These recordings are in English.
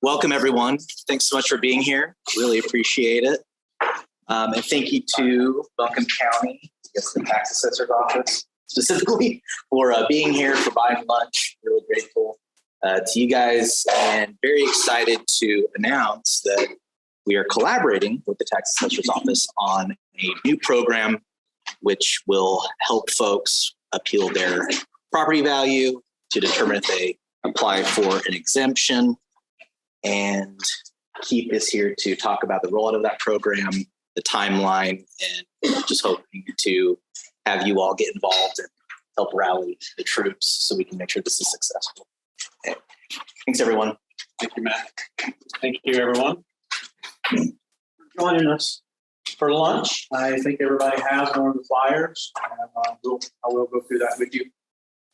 welcome everyone. Thanks so much for being here. Really appreciate it. And thank you to Buncombe County, I guess the tax assessor's office specifically, for being here, for buying lunch. Really grateful to you guys, and very excited to announce that we are collaborating with the tax assessor's office on a new program which will help folks appeal their property value to determine if they apply for an exemption. And Keith is here to talk about the rollout of that program, the timeline, and just hoping to have you all get involved and help rally the troops so we can make sure this is successful. Okay. Thanks, everyone. Thank you, Matt. Thank you, everyone, for joining us for lunch. I think everybody has one of the flyers. I will go through that with you.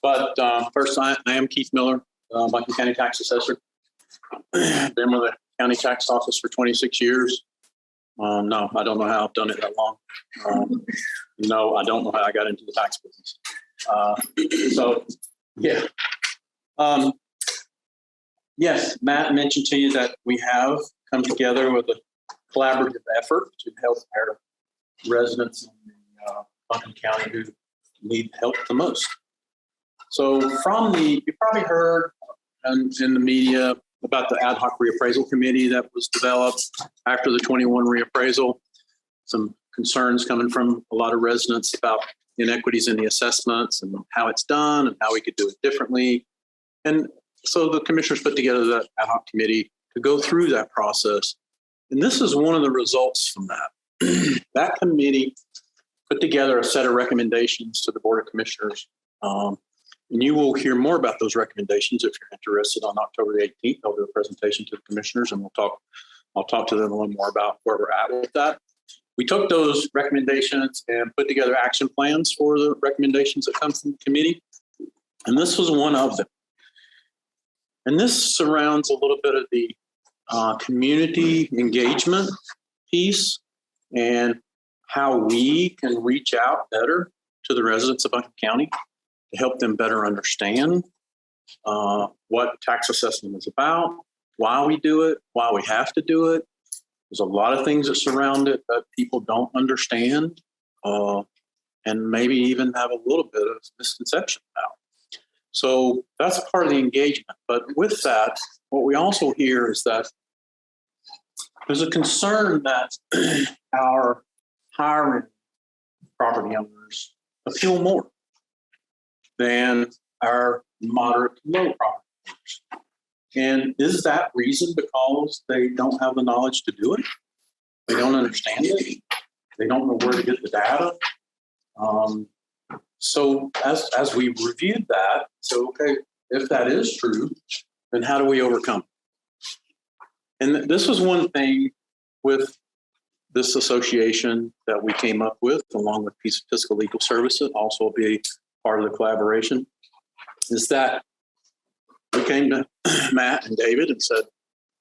But first, I am Keith Miller, Buncombe County Tax Assessor. Been with the county tax office for 26 years. No, I don't know how I've done it that long. No, I don't know how I got into the tax business. Yes, Matt mentioned to you that we have come together with a collaborative effort to help our residents in Buncombe County who need help the most. So you probably heard in the media about the ad hoc reappraisal committee that was developed after the 21 reappraisal. Some concerns coming from a lot of residents about inequities in the assessments and how it's done and how we could do it differently. And so the commissioners put together that ad hoc committee to go through that process. And this is one of the results from that. That committee put together a set of recommendations to the Board of Commissioners. And you will hear more about those recommendations if you're interested on October the 18th. I'll do a presentation to the commissioners and I'll talk to them a little more about where we're at with that. We took those recommendations and put together action plans for the recommendations that come from the committee. And this was one of them. And this surrounds a little bit of the community engagement piece and how we can reach out better to the residents of Buncombe County to help them better understand what tax assessment is about, why we do it, why we have to do it. There's a lot of things that surround it that people don't understand and maybe even have a little bit of misconception about. So that's part of the engagement. But with that, what we also hear is that there's a concern that our higher property owners appeal more than our moderate to low property owners. And is that reason because they don't have the knowledge to do it? They don't understand it? They don't know where to get the data? So as we reviewed that, so okay, if that is true, then how do we overcome it? And this was one thing with this association that we came up with, along with Fiscal Legal Services, also be part of the collaboration, is that we came to Matt and David and said,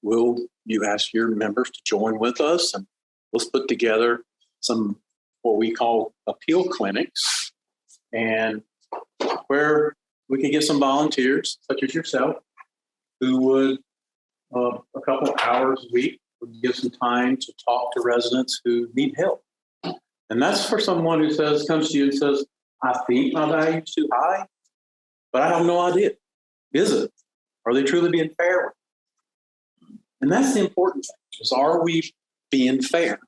will you ask your members to join with us? And let's put together some, what we call appeal clinics, and where we could get some volunteers, such as yourself, who would, a couple of hours a week, would give some time to talk to residents who need help. And that's for someone who comes to you and says, I think my value is too high, but I have no idea. Is it? Are they truly being fair? And that's the important thing, is are we being fair?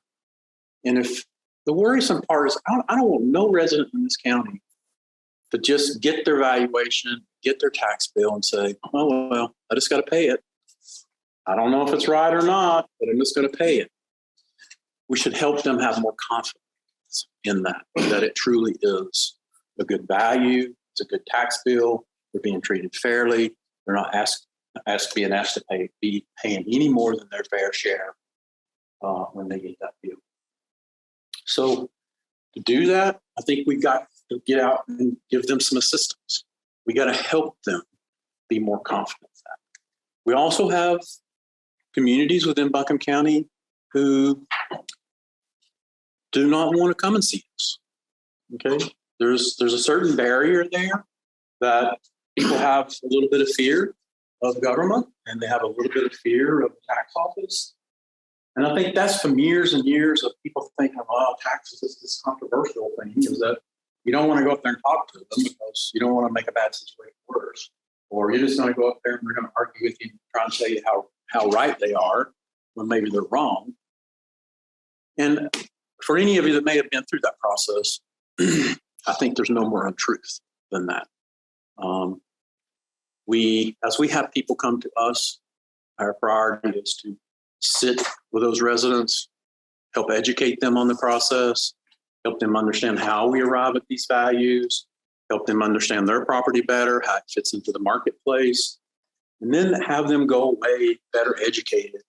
And if the worrisome part is, I don't want no resident in this county to just get their valuation, get their tax bill and say, oh, well, I just got to pay it. I don't know if it's right or not, but I'm just going to pay it. We should help them have more confidence in that it truly is a good value. It's a good tax bill. They're being treated fairly. They're not being asked to be paying any more than their fair share when they get that bill. So to do that, I think we've got to get out and give them some assistance. We got to help them be more confident in that. We also have communities within Buncombe County who do not want to come and see us. Okay, there's a certain barrier there that people have a little bit of fear of government, and they have a little bit of fear of the tax office. And I think that's from years and years of people thinking, well, taxes is this controversial thing, is that you don't want to go up there and talk to them because you don't want to make a bad situation worse. Or you're just going to go up there and they're going to argue with you, trying to tell you how right they are when maybe they're wrong. And for any of you that may have been through that process, I think there's no more untruth than that. As we have people come to us, our priority is to sit with those residents, help educate them on the process, help them understand how we arrive at these values, help them understand their property better, how it fits into the marketplace, and then have them go away better educated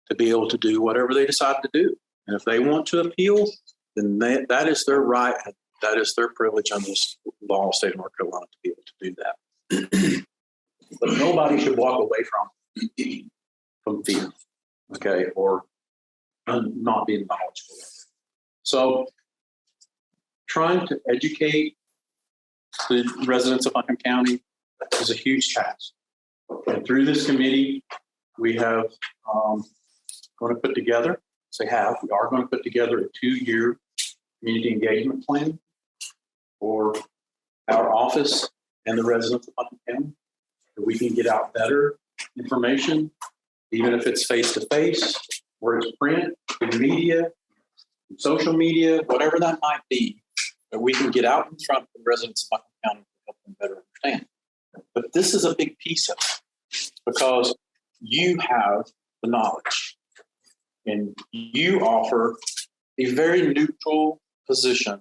to be able to do whatever they decide to do. And if they want to appeal, then that is their right. That is their privilege under this law of the state of North Carolina to be able to do that. But nobody should walk away from fear, okay, or not being knowledgeable. So trying to educate the residents of Buncombe County is a huge task. And through this committee, we have we are going to put together a 2-year community engagement plan for our office and the residents of Buncombe County. We can get out better information, even if it's face-to-face, or it's print, in media, in social media, whatever that might be, that we can get out in front of the residents of Buncombe County to help them better understand. But this is a big piece of it because you have the knowledge and you offer a very neutral position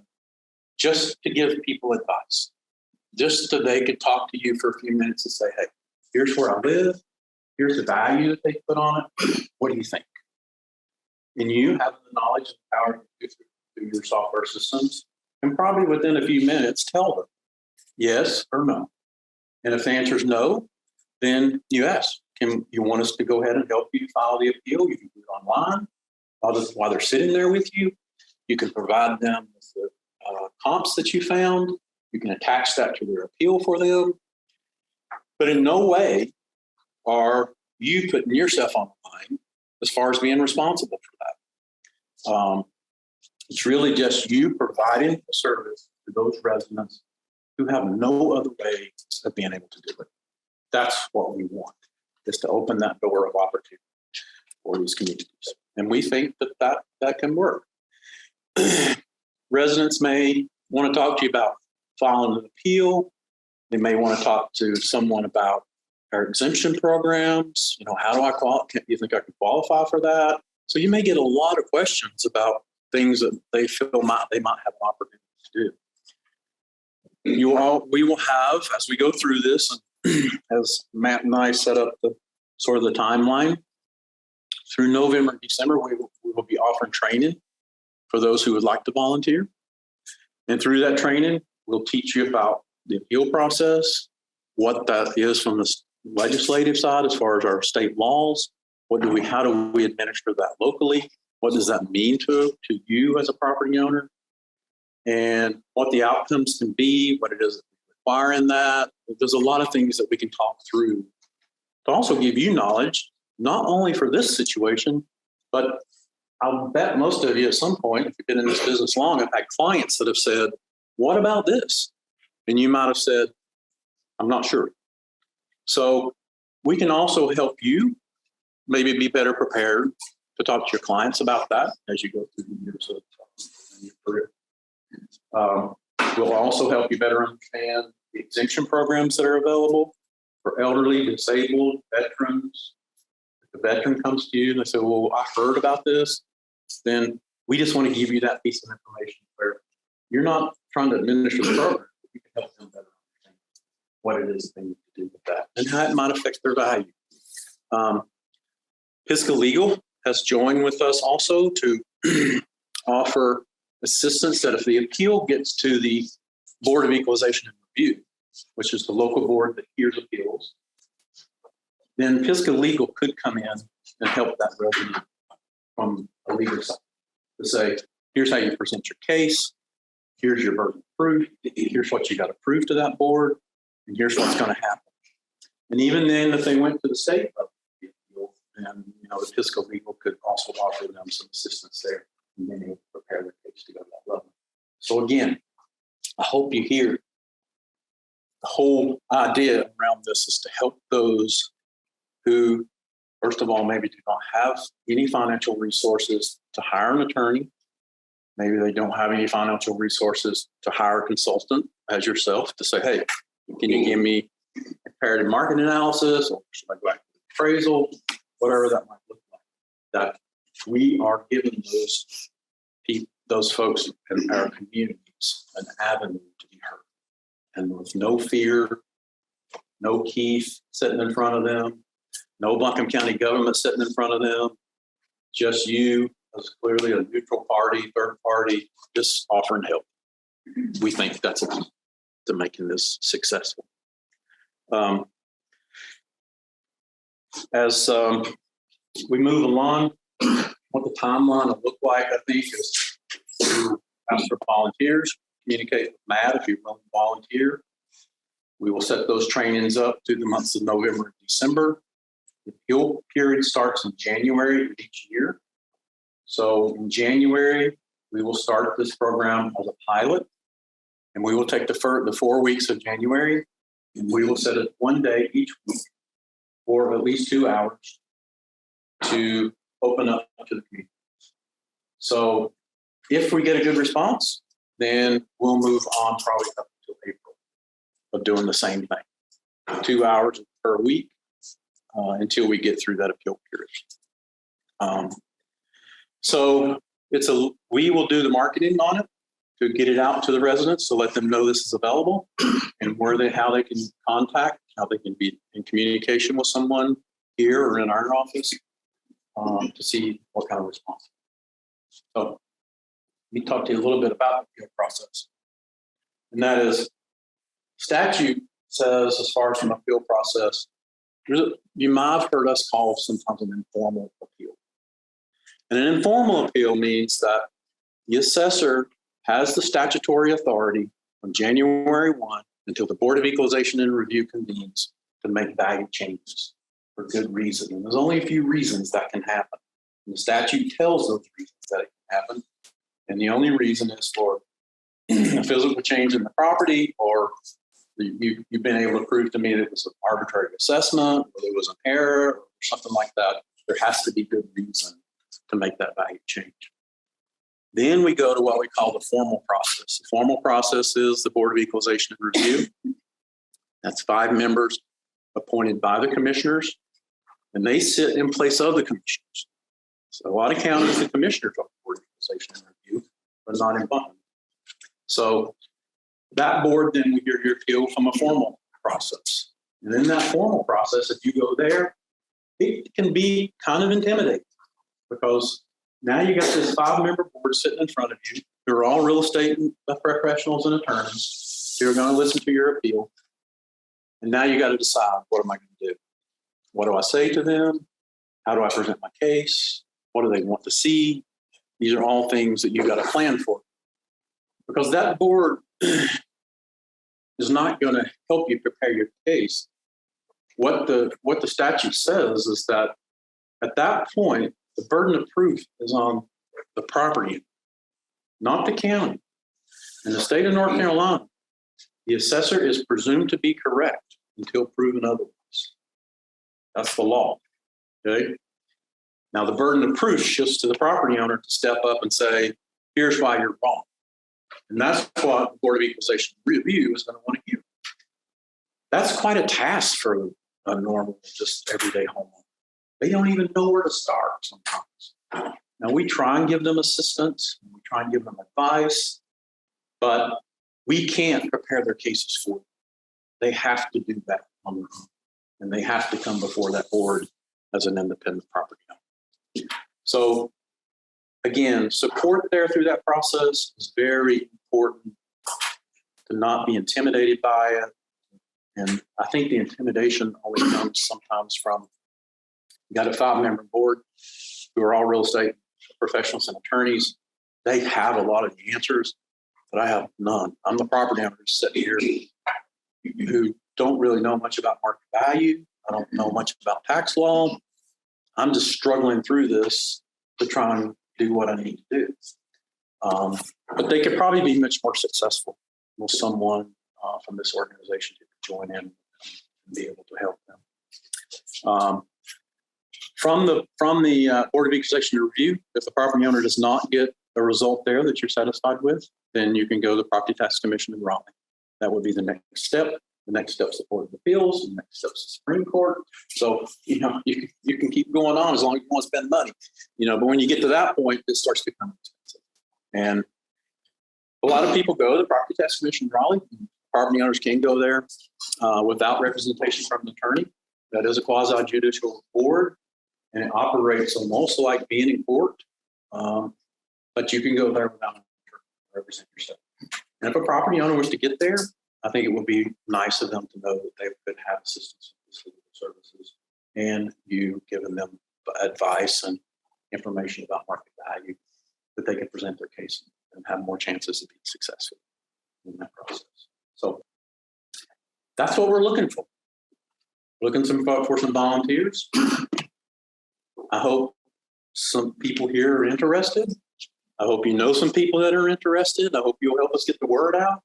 just to give people advice. Just so they could talk to you for a few minutes and say, hey, here's where I live. Here's the value that they put on it. What do you think? And you have the knowledge and power to do through your software systems. And probably within a few minutes, tell them yes or no. And if the answer is no, then you ask, can you want us to go ahead and help you file the appeal? You can do it online while they're sitting there with you. You can provide them with the comps that you found. You can attach that to their appeal for them. But in no way are you putting yourself on the line as far as being responsible for that. It's really just you providing a service to those residents who have no other way of being able to do it. That's what we want, is to open that door of opportunity for these communities. And we think that can work. Residents may want to talk to you about filing an appeal. They may want to talk to someone about our exemption programs. How do I qualify? You think I can qualify for that? So you may get a lot of questions about things that they feel they might have an opportunity to do. We will have, as we go through this, as Matt and I set up the timeline, through November and December, we will be offering training for those who would like to volunteer. And through that training, we'll teach you about the appeal process, what that is from the legislative side as far as our state laws. How do we administer that locally? What does that mean to you as a property owner? And what the outcomes can be, what it is that we require in that. There's a lot of things that we can talk through to also give you knowledge, not only for this situation, but I'll bet most of you at some point, if you've been in this business long, have had clients that have said, what about this? And you might have said, I'm not sure. So we can also help you maybe be better prepared to talk to your clients about that as you go through the years of your career. We'll also help you better understand the exemption programs that are available for elderly, disabled, veterans. If the veteran comes to you and they say, well, I heard about this, then we just want to give you that piece of information where you're not trying to administer the program, but you can help them better understand what it is they need to do with that and how it might affect their value. Pisgah Legal has joined with us also to offer assistance that if the appeal gets to the Board of Equalization and Review, which is the local board that hears appeals, then Pisgah Legal could come in and help that resident from a legal side to say, here's how you present your case, here's your burden of proof, here's what you got to prove to that board, and here's what's going to happen. And even then, if they went to the state level, and the fiscal legal could also offer them some assistance there and being able to prepare their case to go to that level. So again, I hope you hear the whole idea around this is to help those who, first of all, maybe do not have any financial resources to hire an attorney. Maybe they don't have any financial resources to hire a consultant as yourself to say, hey, can you give me comparative market analysis, or should I go back to appraisal, whatever that might look like. That we are giving those folks in our communities an avenue to be heard. And with no fear, no Keith sitting in front of them, no Buncombe County government sitting in front of them, just you as clearly a neutral party, third party, just offering help. We think that's a key to making this successful. As we move along, what the timeline will look like, I think, is to ask for volunteers, communicate with Matt if you're willing to volunteer. We will set those trainings up through the months of November and December. The appeal period starts in January of each year. So in January, we will start this program as a pilot, and we will take the 4 weeks of January, and we will set it one day each week for at least 2 hours to open up to the community. So if we get a good response, then we'll move on probably up until April of doing the same thing, 2 hours per week until we get through that appeal period. So we will do the marketing on it to get it out to the residents to let them know this is available and how they can contact, how they can be in communication with someone here or in our office to see what kind of response. So let me talk to you a little bit about the appeal process. And that is, statute says, as far as an appeal process, you might have heard us call sometimes an informal appeal. And an informal appeal means that the assessor has the statutory authority from January 1 until the Board of Equalization and Review convenes to make value changes for good reason. And there's only a few reasons that can happen. And the statute tells those reasons that it can happen. And the only reason is for a physical change in the property, or you've been able to prove to me that it was an arbitrary assessment, or there was an error, or something like that. There has to be good reason to make that value change. Then we go to what we call the formal process. The formal process is the Board of Equalization and Review. That's 5 members appointed by the commissioners, and they sit in place of the commissioners. So a lot of counties, the commissioners are the Board of Equalization and Review, but not in Buncombe. So that board then we hear your appeal from a formal process. And in that formal process, if you go there, it can be kind of intimidating, because now you got this 5-member board sitting in front of you. They're all real estate professionals and attorneys who are going to listen to your appeal. And now you got to decide, what am I going to do? What do I say to them? How do I present my case? What do they want to see? These are all things that you got to plan for. Because that board is not going to help you prepare your case. What the statute says is that at that point, the burden of proof is on the property, not the county. In the state of North Carolina, the assessor is presumed to be correct until proven otherwise. That's the law. Okay. Now, the burden of proof shifts to the property owner to step up and say, here's why you're wrong. And that's what the Board of Equalization Review is going to want to hear. That's quite a task for a normal, just everyday homeowner. They don't even know where to start sometimes. Now, we try and give them assistance, we try and give them advice, but we can't prepare their cases for them. They have to do that on their own, and they have to come before that board as an independent property owner. So, again, support there through that process is very important, to not be intimidated by it. And I think the intimidation always comes sometimes from, you got a 5-member board who are all real estate professionals and attorneys. They have a lot of the answers, but I have none. I'm the property owner sitting here who don't really know much about market value. I don't know much about tax law. I'm just struggling through this to try and do what I need to do. But they could probably be much more successful with someone from this organization who could join in and be able to help them. From the Board of Equalization Review, if the property owner does not get a result there that you're satisfied with, then you can go to the Property Tax Commission in Raleigh. That would be the next step. The next step is the Board of Appeals. The next step is the Supreme Court. So, you can keep going on as long as you want to spend money, but when you get to that point, it starts to become expensive. And a lot of people go to the Property Tax Commission in Raleigh. Property owners can go there without representation from an attorney. That is a quasi-judicial board, and it operates almost like being in court. But you can go there without an attorney to represent yourself. And if a property owner was to get there, I think it would be nice of them to know that they could have assistance with legal services and you giving them advice and information about market value that they can present their case and have more chances of being successful in that process. So that's what we're looking for. Looking for some volunteers. I hope some people here are interested. I hope you know some people that are interested. I hope you'll help us get the word out.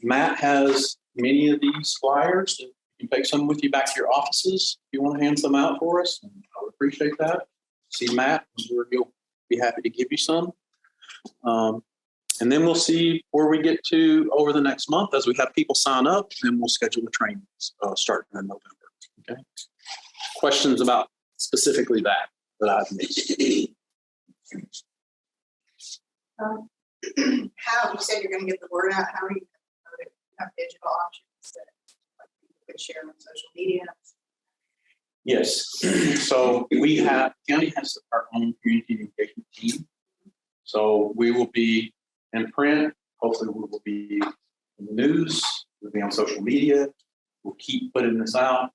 Matt has many of these flyers. You can take some with you back to your offices if you want to hand some out for us. And I would appreciate that. See Matt, he'll be happy to give you some. And then we'll see where we get to over the next month as we have people sign up, and we'll schedule the trainings starting in November. Okay. Questions about specifically that I've missed? How you said you're going to get the word out? How are you going to have digital options that people could share on social media? Yes. So county has our own community engagement team. So we will be in print. Hopefully we will be in the news. We'll be on social media. We'll keep putting this out.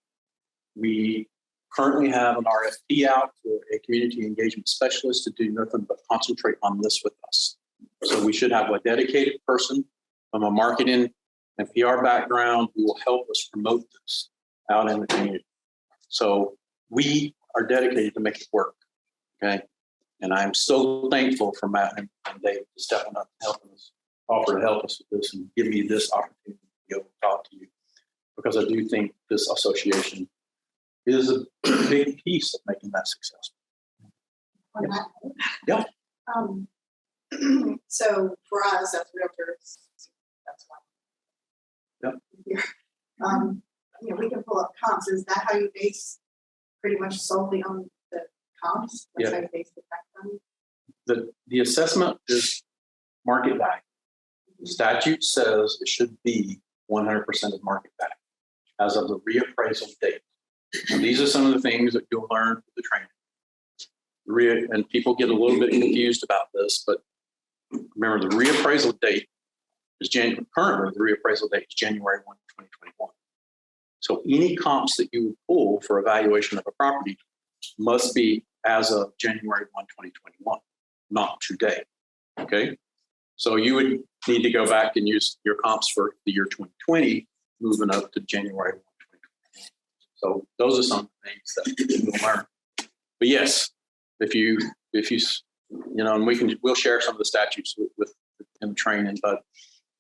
We currently have an RFP out for a community engagement specialist to do nothing but concentrate on this with us. So we should have a dedicated person from a marketing and PR background who will help us promote this out in the community. So we are dedicated to make it work. Okay. And I'm so thankful for Matt and Dave stepping up and helping us, offer to help us with this and give me this opportunity to be able to talk to you, because I do think this association is a big piece of making that successful. Yeah. So for us as realtors, that's why. Yep. We can pull up comps. Is that how you base pretty much solely on the comps? That's how you base the tax value? The assessment is market value. The statute says it should be 100% of market value as of the reappraisal date. And these are some of the things that you'll learn with the training. And people get a little bit confused about this, but remember the reappraisal date is currently the reappraisal date is January 1, 2021. So any comps that you would pull for evaluation of a property must be as of January 1, 2021, not today. Okay. So you would need to go back and use your comps for the year 2020, moving up to January 1, 2021. So those are some things that you'll learn. But yes, if you and we'll share some of the statutes with in the training, but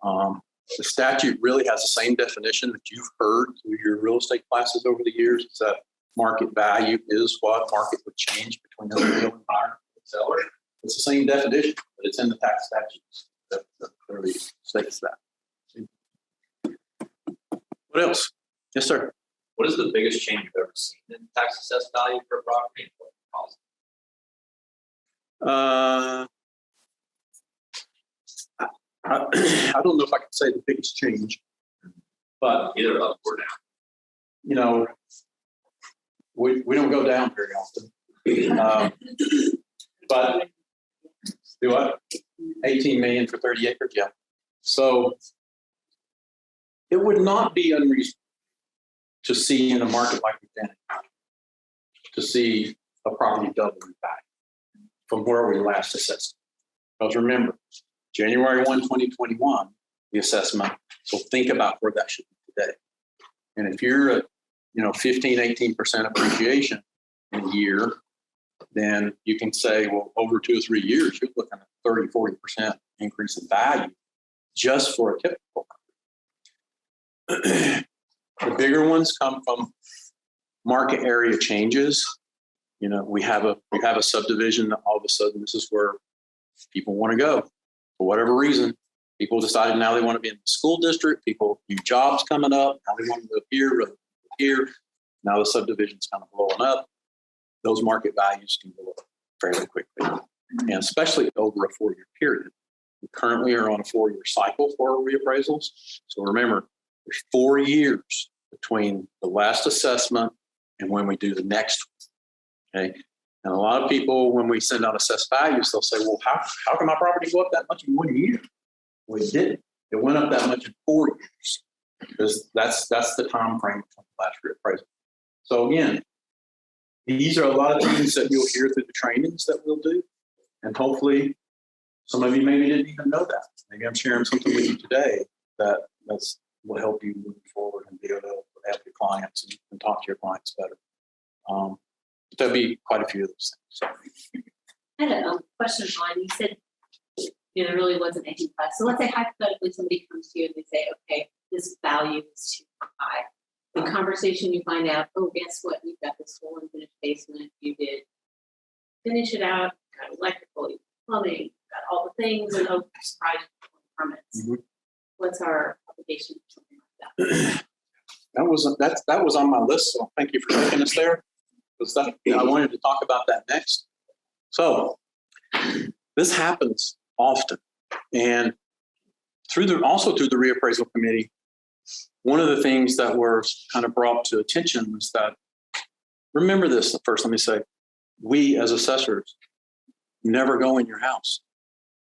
the statute really has the same definition that you've heard through your real estate classes over the years. It's that market value is what market would change between the real and buyer and seller. It's the same definition, but it's in the tax statutes that clearly states that. What else? Yes, sir. What is the biggest change you've ever seen in tax assessed value for a property? I don't know if I can say the biggest change, but Either up or down. We don't go down very often. But do what? 18 million for 30 acres, yeah. So it would not be unreasonable to see in a market like Buchanan County to see a property double in value from where we last assessed. Because remember, January 1, 2021, the assessment. So think about where that should be today. And if you're at, 15, 18% appreciation in a year, then you can say, well, over 2 or 3 years, you're looking at 30, 40% increase in value just for a typical. The bigger ones come from market area changes. We have a subdivision. All of a sudden, this is where people want to go for whatever reason. People decided now they want to be in the school district. People, new jobs coming up. Now they want to live here, rather than here. Now the subdivision's kind of blowing up. Those market values can go up fairly quickly, and especially over a 4-year period. We currently are on a 4-year cycle for our reappraisals. So remember, there's 4 years between the last assessment and when we do the next one. Okay. And a lot of people, when we send out assessed values, they'll say, well, how can my property go up that much in 1 year? Well, it didn't. It went up that much in 4 years, because that's the time frame from the last reappraisal. So again, these are a lot of things that you'll hear through the trainings that we'll do. And hopefully some of you maybe didn't even know that. Maybe I'm sharing something with you today that will help you move forward and be able to help your clients and talk to your clients better. There'll be quite a few of those things. So. I had a question on, you said, there really wasn't anything left. So let's say hypothetically somebody comes to you and they say, okay, this value is too high. The conversation you find out, oh, guess what? You've got this whole unfinished basement. You did finish it out, got electrical, plumbing, got all the things, and oh, surprise, permits. Mm-hmm. What's our obligation for something like that? That was on my list, so thank you for taking us there. I wanted to talk about that next. So this happens often, and through the reappraisal committee, one of the things that were kind of brought to attention was that, remember this first, let me say, we as assessors never go in your house.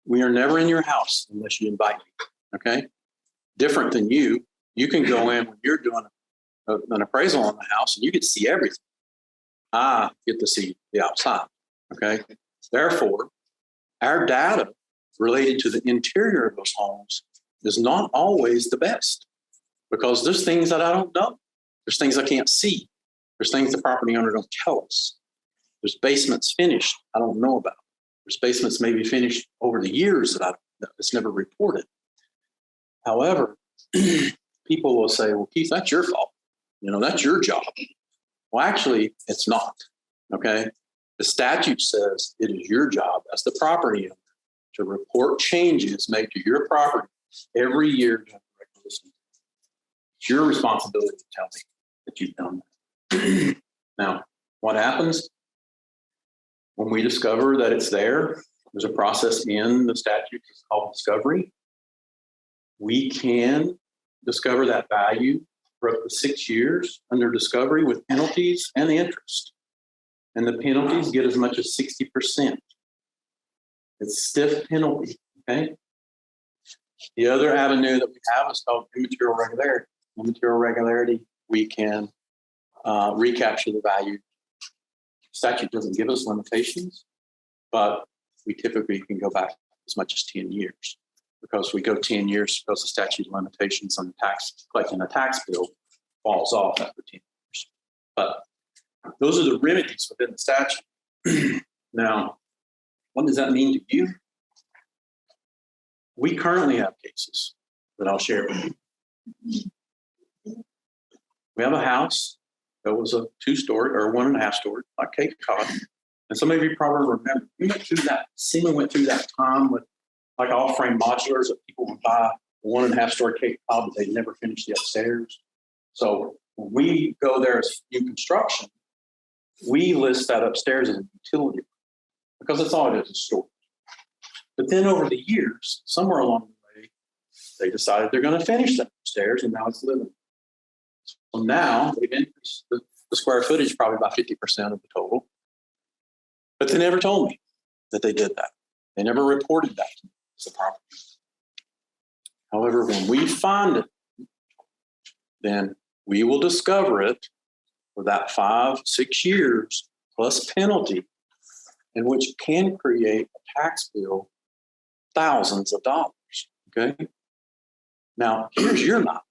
We are never in your house unless you invite me, okay? Different than you can go in when you're doing an appraisal on the house and you get to see everything. I get to see the outside, okay? Therefore, our data related to the interior of those homes is not always the best, because there's things that I don't know. There's things I can't see. There's things the property owner don't tell us. There's basements finished I don't know about. There's basements maybe finished over the years that's never reported. However, people will say, well, Keith, that's your fault. That's your job. Well, actually, it's not, okay? The statute says it is your job as the property owner to report changes made to your property every year during the regular season. It's your responsibility to tell me that you've done that. Now, what happens when we discover that it's there? There's a process in the statute that's called discovery. We can discover that value for up to 6 years under discovery with penalties and interest. And the penalties get as much as 60%. It's stiff penalty, okay? The other avenue that we have is called immaterial regularity. Immaterial regularity, we can recapture the value. Statute doesn't give us limitations, but we typically can go back as much as 10 years, because we go 10 years because the statute of limitations on collecting a tax bill falls off after 10 years. But those are the remedies within the statute. Now, what does that mean to you? We currently have cases that I'll share with you. We have a house that was a 2-story or 1.5-story, like Cape Cod. And some of you probably remember, SEMA went through that time with like all-frame modulars that people would buy, a 1.5-story Cape Cod, but they'd never finish the upstairs. So when we go there as new construction, we list that upstairs as a utility, because that's all it is, a storage. But then over the years, somewhere along the way, they decided they're going to finish that upstairs, and now it's living. So now they've increased the square footage probably about 50% of the total. But they never told me that they did that. They never reported that to me as a property. However, when we find it, then we will discover it for that 5-6 years plus penalty, and which can create a tax bill thousands of dollars. Okay. Now, here's your nightmare.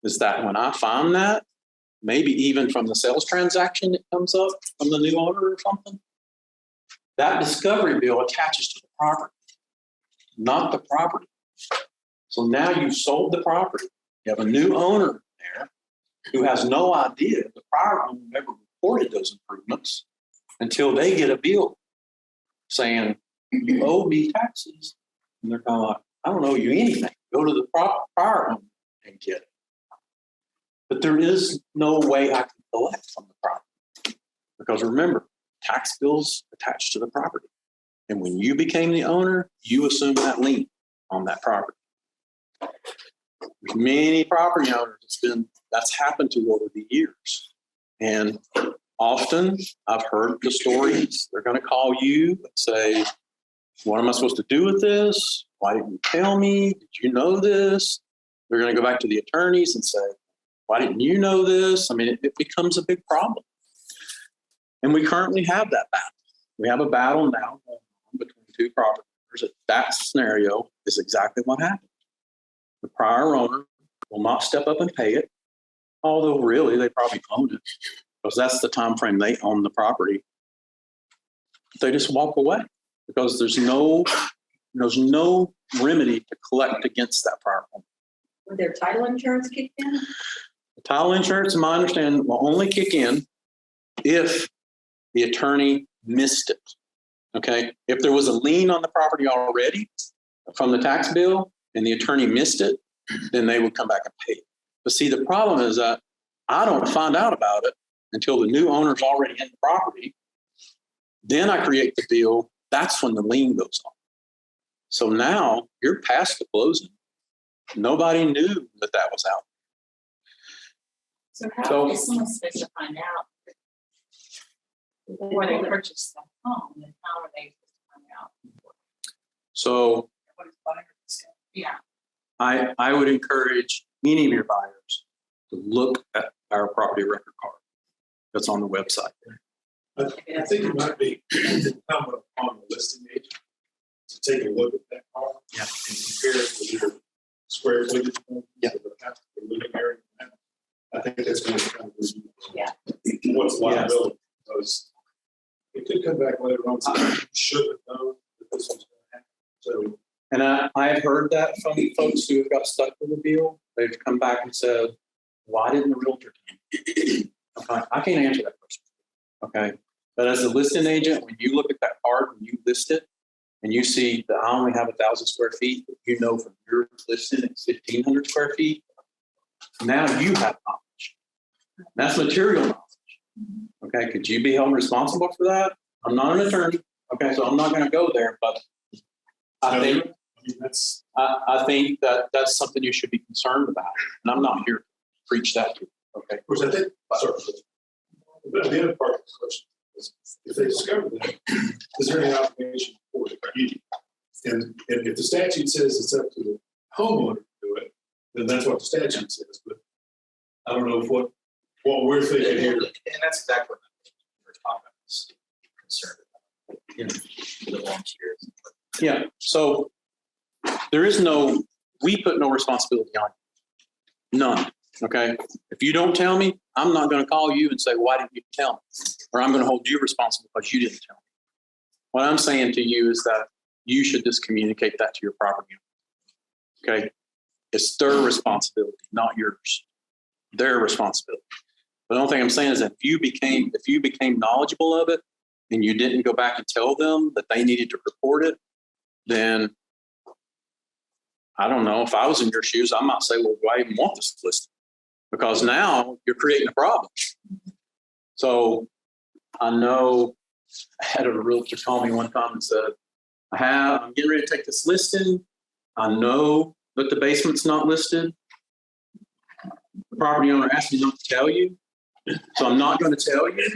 is that when I find that, maybe even from the sales transaction that comes up from the new owner or something, that discovery bill attaches to the property, not the property. So now you've sold the property. You have a new owner there who has no idea the prior owner never reported those improvements until they get a bill saying, you owe me taxes. And they're kind of like, I don't owe you anything. Go to the prior owner and get it. But there is no way I can collect from the property. Because remember, tax bills attached to the property. And when you became the owner, you assumed that lien on that property. There's many property owners that's happened to over the years. And often I've heard the stories. They're going to call you and say, what am I supposed to do with this? Why didn't you tell me? Did you know this? They're going to go back to the attorneys and say, why didn't you know this? I mean, it becomes a big problem. And we currently have that battle. We have a battle now between two property owners. That scenario is exactly what happened. The prior owner will not step up and pay it, although really they probably own it because that's the time frame they own the property. They just walk away because there's no remedy to collect against that prior owner. Would their title insurance kick in? The title insurance, in my understanding, will only kick in if the attorney missed it. Okay? If there was a lien on the property already from the tax bill and the attorney missed it, then they would come back and pay it. But see, the problem is that I don't find out about it until the new owner's already in the property. Then I create the bill. That's when the lien goes on. So now you're past the closing. Nobody knew that was out. So how is someone supposed to find out before they purchase the home? And how are they supposed to find out? So Yeah. I would encourage any of your buyers to look at our property record card that's on the website. I think it might be incumbent upon the listing agent to take a look at that car. Yeah. And compare it to their square footage. Yeah. Of the house, the living area. I think that's going to kind of Yeah. what's liability, because it could come back later on, saying, you should have known that this was going to happen. So And I've heard that from folks who have got stuck with the deal. They've come back and said, why didn't the realtor tell me? Okay, I can't answer that question. Okay. But as a listing agent, when you look at that card, when you list it, and you see that I only have 1,000 square feet, but you know from your listing it's 1,500 square feet, now you have knowledge. That's material knowledge. Okay, could you be held responsible for that? I'm not an attorney. Okay, so I'm not going to go there, but I think that's I think that that's something you should be concerned about, and I'm not here to preach that to you. Okay. of course I think. Sorry, but the other part of the question is, if they discover that, is there any obligation for you? And if the statute says it's up to the homeowner to do it, then that's what the statute says. But I don't know what we're thinking here. And that's exactly what we're talking about, this concern about the volunteers. Yeah. So we put no responsibility on you. None. Okay. If you don't tell me, I'm not going to call you and say, why didn't you tell me? Or I'm going to hold you responsible because you didn't tell me. What I'm saying to you is that you should just communicate that to your property owner. Okay. It's their responsibility, not yours. Their responsibility. But the only thing I'm saying is that if you became knowledgeable of it and you didn't go back and tell them that they needed to report it, then I don't know. If I was in your shoes, I might say, well, do I even want this listed? Because now you're creating a problem. So I know I had a realtor call me one time and said, I'm getting ready to take this listing. I know that the basement's not listed. The property owner asked me not to tell you, so I'm not going to tell you.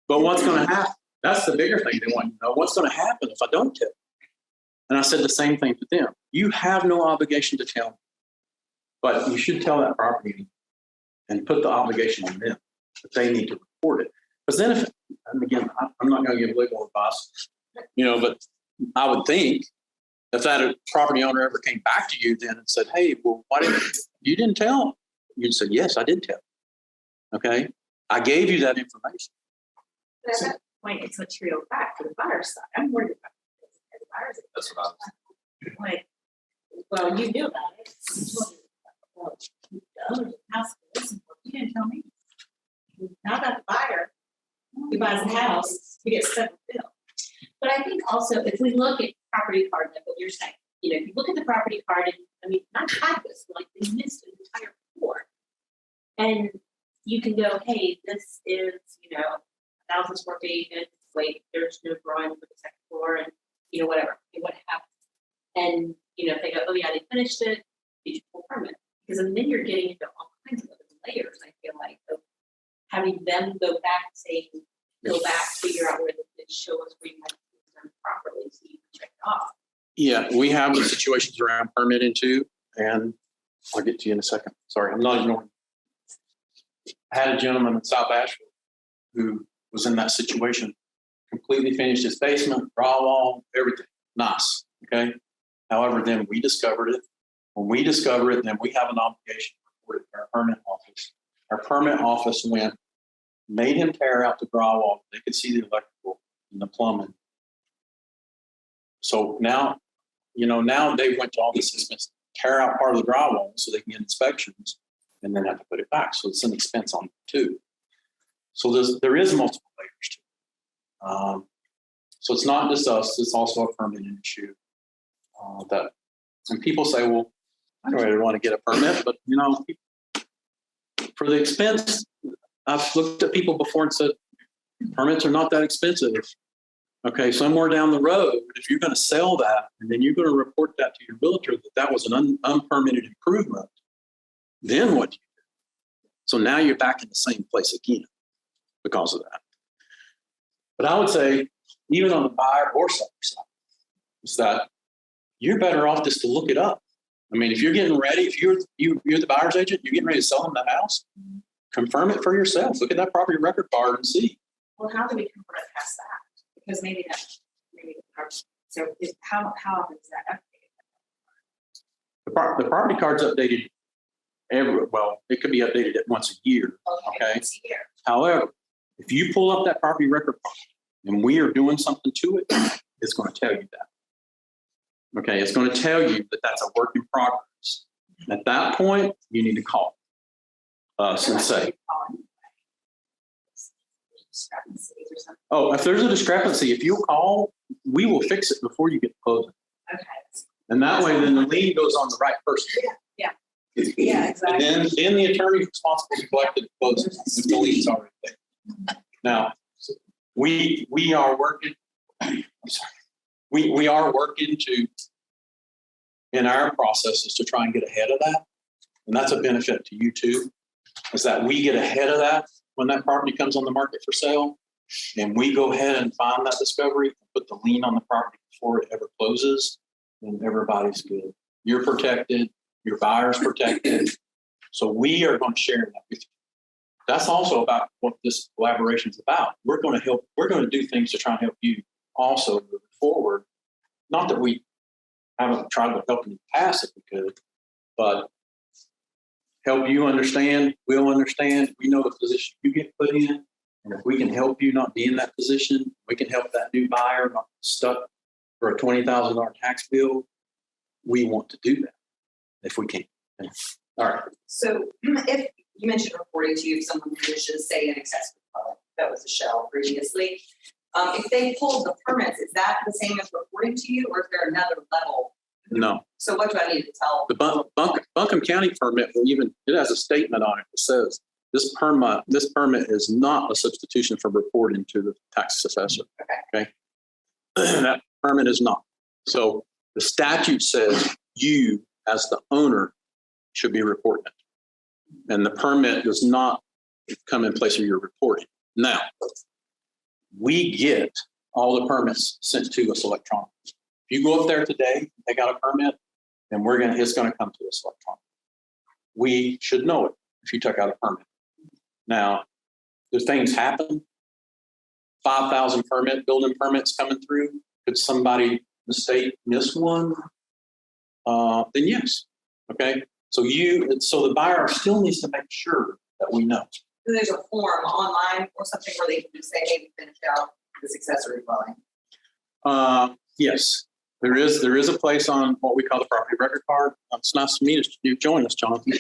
But what's going to happen? That's the bigger thing they want to know. What's going to happen if I don't tell you? And I said the same thing to them. You have no obligation to tell me, but you should tell that property and put the obligation on them that they need to report it. Because then and again, I'm not going to give legal advice, but I would think if that property owner ever came back to you then and said, hey, well, why didn't you didn't tell? You'd say, yes, I did tell. Okay. I gave you that information. But at that point, it's material fact for the buyer's side. I'm worried about the buyer's. That's what I was. Like, well, you knew about it. You told me. Well, the other house, listen, you didn't tell me. Now that the buyer, he buys the house, he gets stuck with bill. But I think also if we look at property card, like what you're saying, if you look at the property card, and I mean, not had this, like they missed an entire floor. And you can go, hey, this is, 1,000 square feet, and wait, there's no drawing for the second floor, and whatever, what happens. And if they go, oh yeah, they finished it, did you pull permit? Because then you're getting into all kinds of other layers, I feel like, of having them go back, figure out where they show us where you had things done properly, so you can check it off. Yeah, we have the situations around permitting too, and I'll get to you in a second. Sorry, I'm not ignoring. I had a gentleman in South Asheville who was in that situation, completely finished his basement, drywall, everything, nice, okay? However, then we discovered it. When we discover it, then we have an obligation to report it to our permit office. Our permit office made him tear out the drywall. They could see the electrical and the plumbing. So now, now they went to all this expense, tear out part of the drywall so they can get inspections and then have to put it back. So it's an expense on it too. So there is multiple layers to it. So it's not just us, it's also a permitting issue. And people say, well, I don't really want to get a permit, but for the expense, I've looked at people before and said, permits are not that expensive. Okay, somewhere down the road, if you're going to sell that, and then you're going to report that to your realtor that was an unpermitted improvement, then what do you do? So now you're back in the same place again because of that. But I would say, even on the buyer or seller side, is that you're better off just to look it up. I mean, if you're getting ready, if you're the buyer's agent, you're getting ready to sell them the house, confirm it for yourself. Look at that property record card and see. Well, how do we convert it past that? Because how often is that updated? The property card's updated it could be updated once a year. Okay. Once a year. However, if you pull up that property record card and we are doing something to it, it's going to tell you that. Okay, it's going to tell you that that's a work in progress. At that point, you need to call us and say, oh, if there's a discrepancy, if you call, we will fix it before you get closing. Okay. And that way, then the lien goes on the right person. Yeah, exactly. And then the attorney is responsible to collect the closing if the lien's already there. Now, we are working. I'm sorry. We are working in our processes to try and get ahead of that. And that's a benefit to you too, is that we get ahead of that when that property comes on the market for sale. And we go ahead and find that discovery and put the lien on the property before it ever closes. And everybody's good. You're protected. Your buyer's protected. So we are going to share that with you. That's also about what this collaboration is about. We're going to help. We're going to do things to try and help you also move forward. Not that we haven't tried to help in the past if we could, but help you understand. We'll understand. We know the position you get put in. And if we can help you not be in that position, we can help that new buyer not stuck for a $20,000 tax bill. We want to do that if we can. All right. So if you mentioned reporting to you if someone finishes, say, an accessory dwelling, that was a shell previously. If they pulled the permits, is that the same as reporting to you, or is there another level? No. So what do I need to tell? The Buncombe County permit it has a statement on it that says this permit is not a substitution for reporting to the tax assessor. Okay. That permit is not. So the statute says you, as the owner, should be reporting it. And the permit does not come in place of your reporting. Now, we get all the permits sent to us electronically. If you go up there today, they got a permit, then it's going to come to us electronically. We should know it if you took out a permit. Now, do things happen? 5,000 building permits coming through. Could somebody the state missed one, then yes. Okay, so the buyer still needs to make sure that we know. There's a form online or something where they can just say, hey, we finished out this accessory dwelling. Yes, there is a place on what we call the property record card. It's nice to meet you. Join us, Jonathan.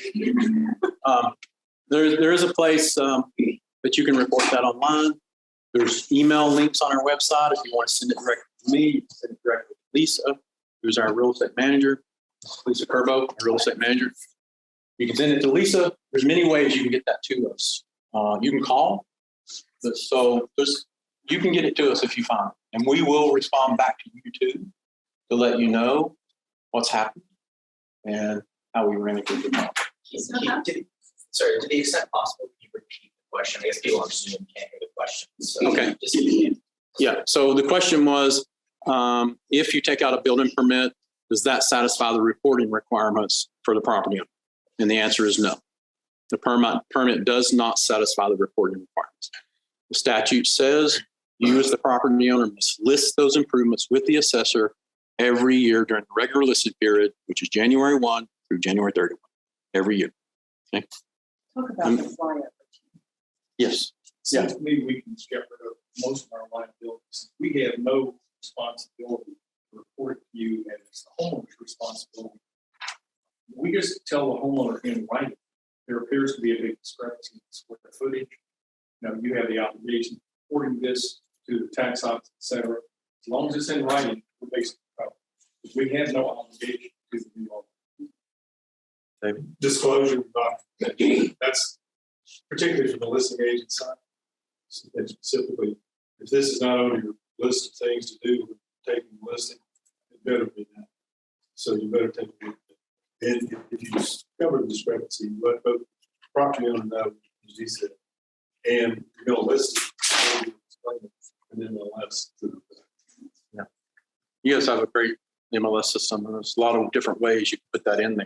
There is a place that you can report that online. There's email links on our website. If you want to send it directly to me, you can send it directly to Lisa, who's our real estate manager. Lisa Curbo, our real estate manager. You can send it to Lisa. There's many ways you can get that to us. You can call. You can get it to us if you find it. And we will respond back to you too to let you know what's happened and how we ran into the problem. Sorry, to the extent possible, can you repeat the question? I guess people on Zoom can't hear the question. So Okay. just if you can. Yeah, so the question was, if you take out a building permit, does that satisfy the reporting requirements for the property owner? And the answer is no. The permit does not satisfy the reporting requirements. The statute says you as the property owner must list those improvements with the assessor every year during the regular listed period, which is January 1 through January 31, every year. Okay? Talk about the flyover. Yes. Seems to me we can get rid of most of our liabilities. We have no responsibility to report to you, and it's the homeowner's responsibility. We just tell the homeowner in writing, there appears to be a big discrepancy in square footage. Now, you have the obligation of reporting this to the tax office, et cetera. As long as it's in writing, we're basically covered. We have no obligation to do all David? disclosure. That's particularly from the listing agent side. And specifically, if this is not on your list of things to do, taking the listing, it better be that. So you better take it. And if you discover the discrepancy, let both property owner know, as he said, and you're going to list it, and then the last. Yeah. You guys have a great MLS system. And there's a lot of different ways you can put that in there.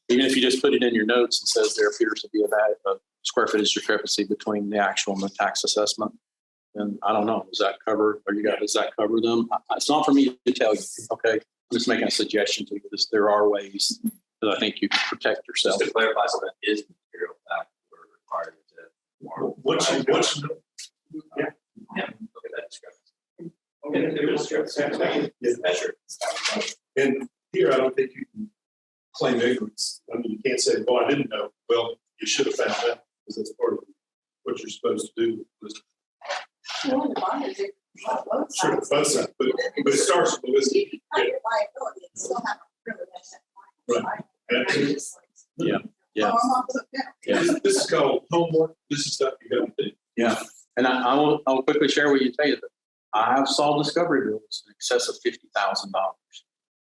Even if you just put it in your notes and says there appears to be a square footage discrepancy between the actual and the tax assessment, then I don't know, does that cover, does that cover them? It's not for me to tell you, okay? I'm just making a suggestion to you, because there are ways that I think you can protect yourself. Just to clarify, so that is material that we're required to. Yeah, look at that discrepancy. Measure. And here, I don't think you can claim ignorance. I mean, you can't say, well, I didn't know. Well, you should have found out, because that's part of what you're supposed to do. Well, the bond is on both Sure, sides. both sides, but it starts with the listing. You can cut your liability and still have a really nice point. Absolutely. Yeah. Yeah. Oh, I'm not put down. Yeah. This is called homework. This is stuff you got to do. Yeah, and I'll quickly share with you, tell you that I have solved discovery bills in excess of $50,000.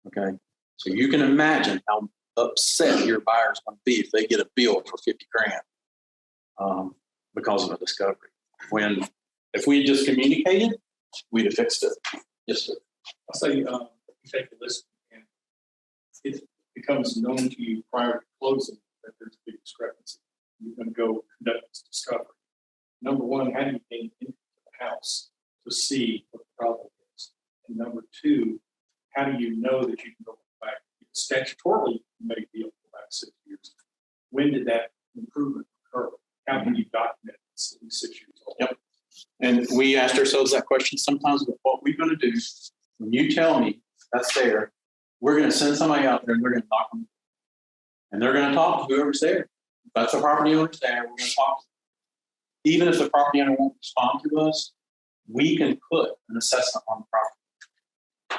Okay, so you can imagine how upset your buyer's going to be if they get a bill for $50,000 because of a discovery. When if we just communicated, we'd have fixed it. Yes, sir. I'll say, you take a list and it becomes known to you prior to closing that there's a big discrepancy. You're going to go conduct this discovery. Number one, how do you gain into the house to see what the problem is? And number two, how do you know that you can go back? Statutorily, you may be able to go back 6 years. When did that improvement occur? How can you document this in 6 years old? Yep. And we asked ourselves that question sometimes, what we're going to do when you tell me that's there, we're going to send somebody out there and they're going to knock them. And they're going to talk to whoever's there. If that's the property owner's there, we're going to talk to them. Even if the property owner won't respond to us, we can put an assessment on the property.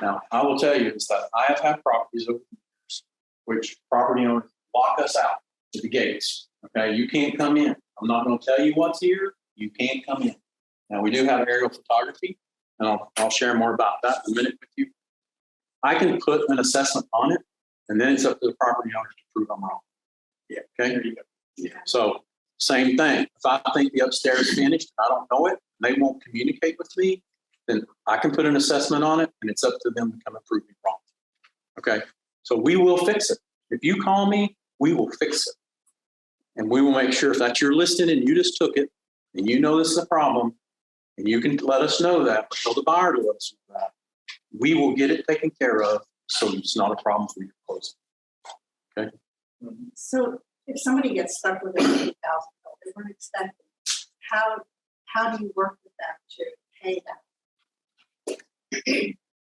Now, I will tell you is that I have had properties over the years which property owners lock us out to the gates. Okay, you can't come in. I'm not going to tell you what's here. You can't come in. Now, we do have aerial photography, and I'll share more about that in a minute with you. I can put an assessment on it, and then it's up to the property owner to prove I'm wrong. Yeah. Okay. There you go. Yeah. So same thing. If I think the upstairs is finished, and I don't know it, and they won't communicate with me, then I can put an assessment on it, and it's up to them to come and prove me wrong. Okay. So we will fix it. If you call me, we will fix it. And we will make sure if that's your listing and you just took it, and you know this is a problem, and you can let us know that, or tell the buyer to let us know that, we will get it taken care of, so it's not a problem for you to close. So if somebody gets stuck with an $8,000 bill, they weren't expecting, how do you work with them to pay that?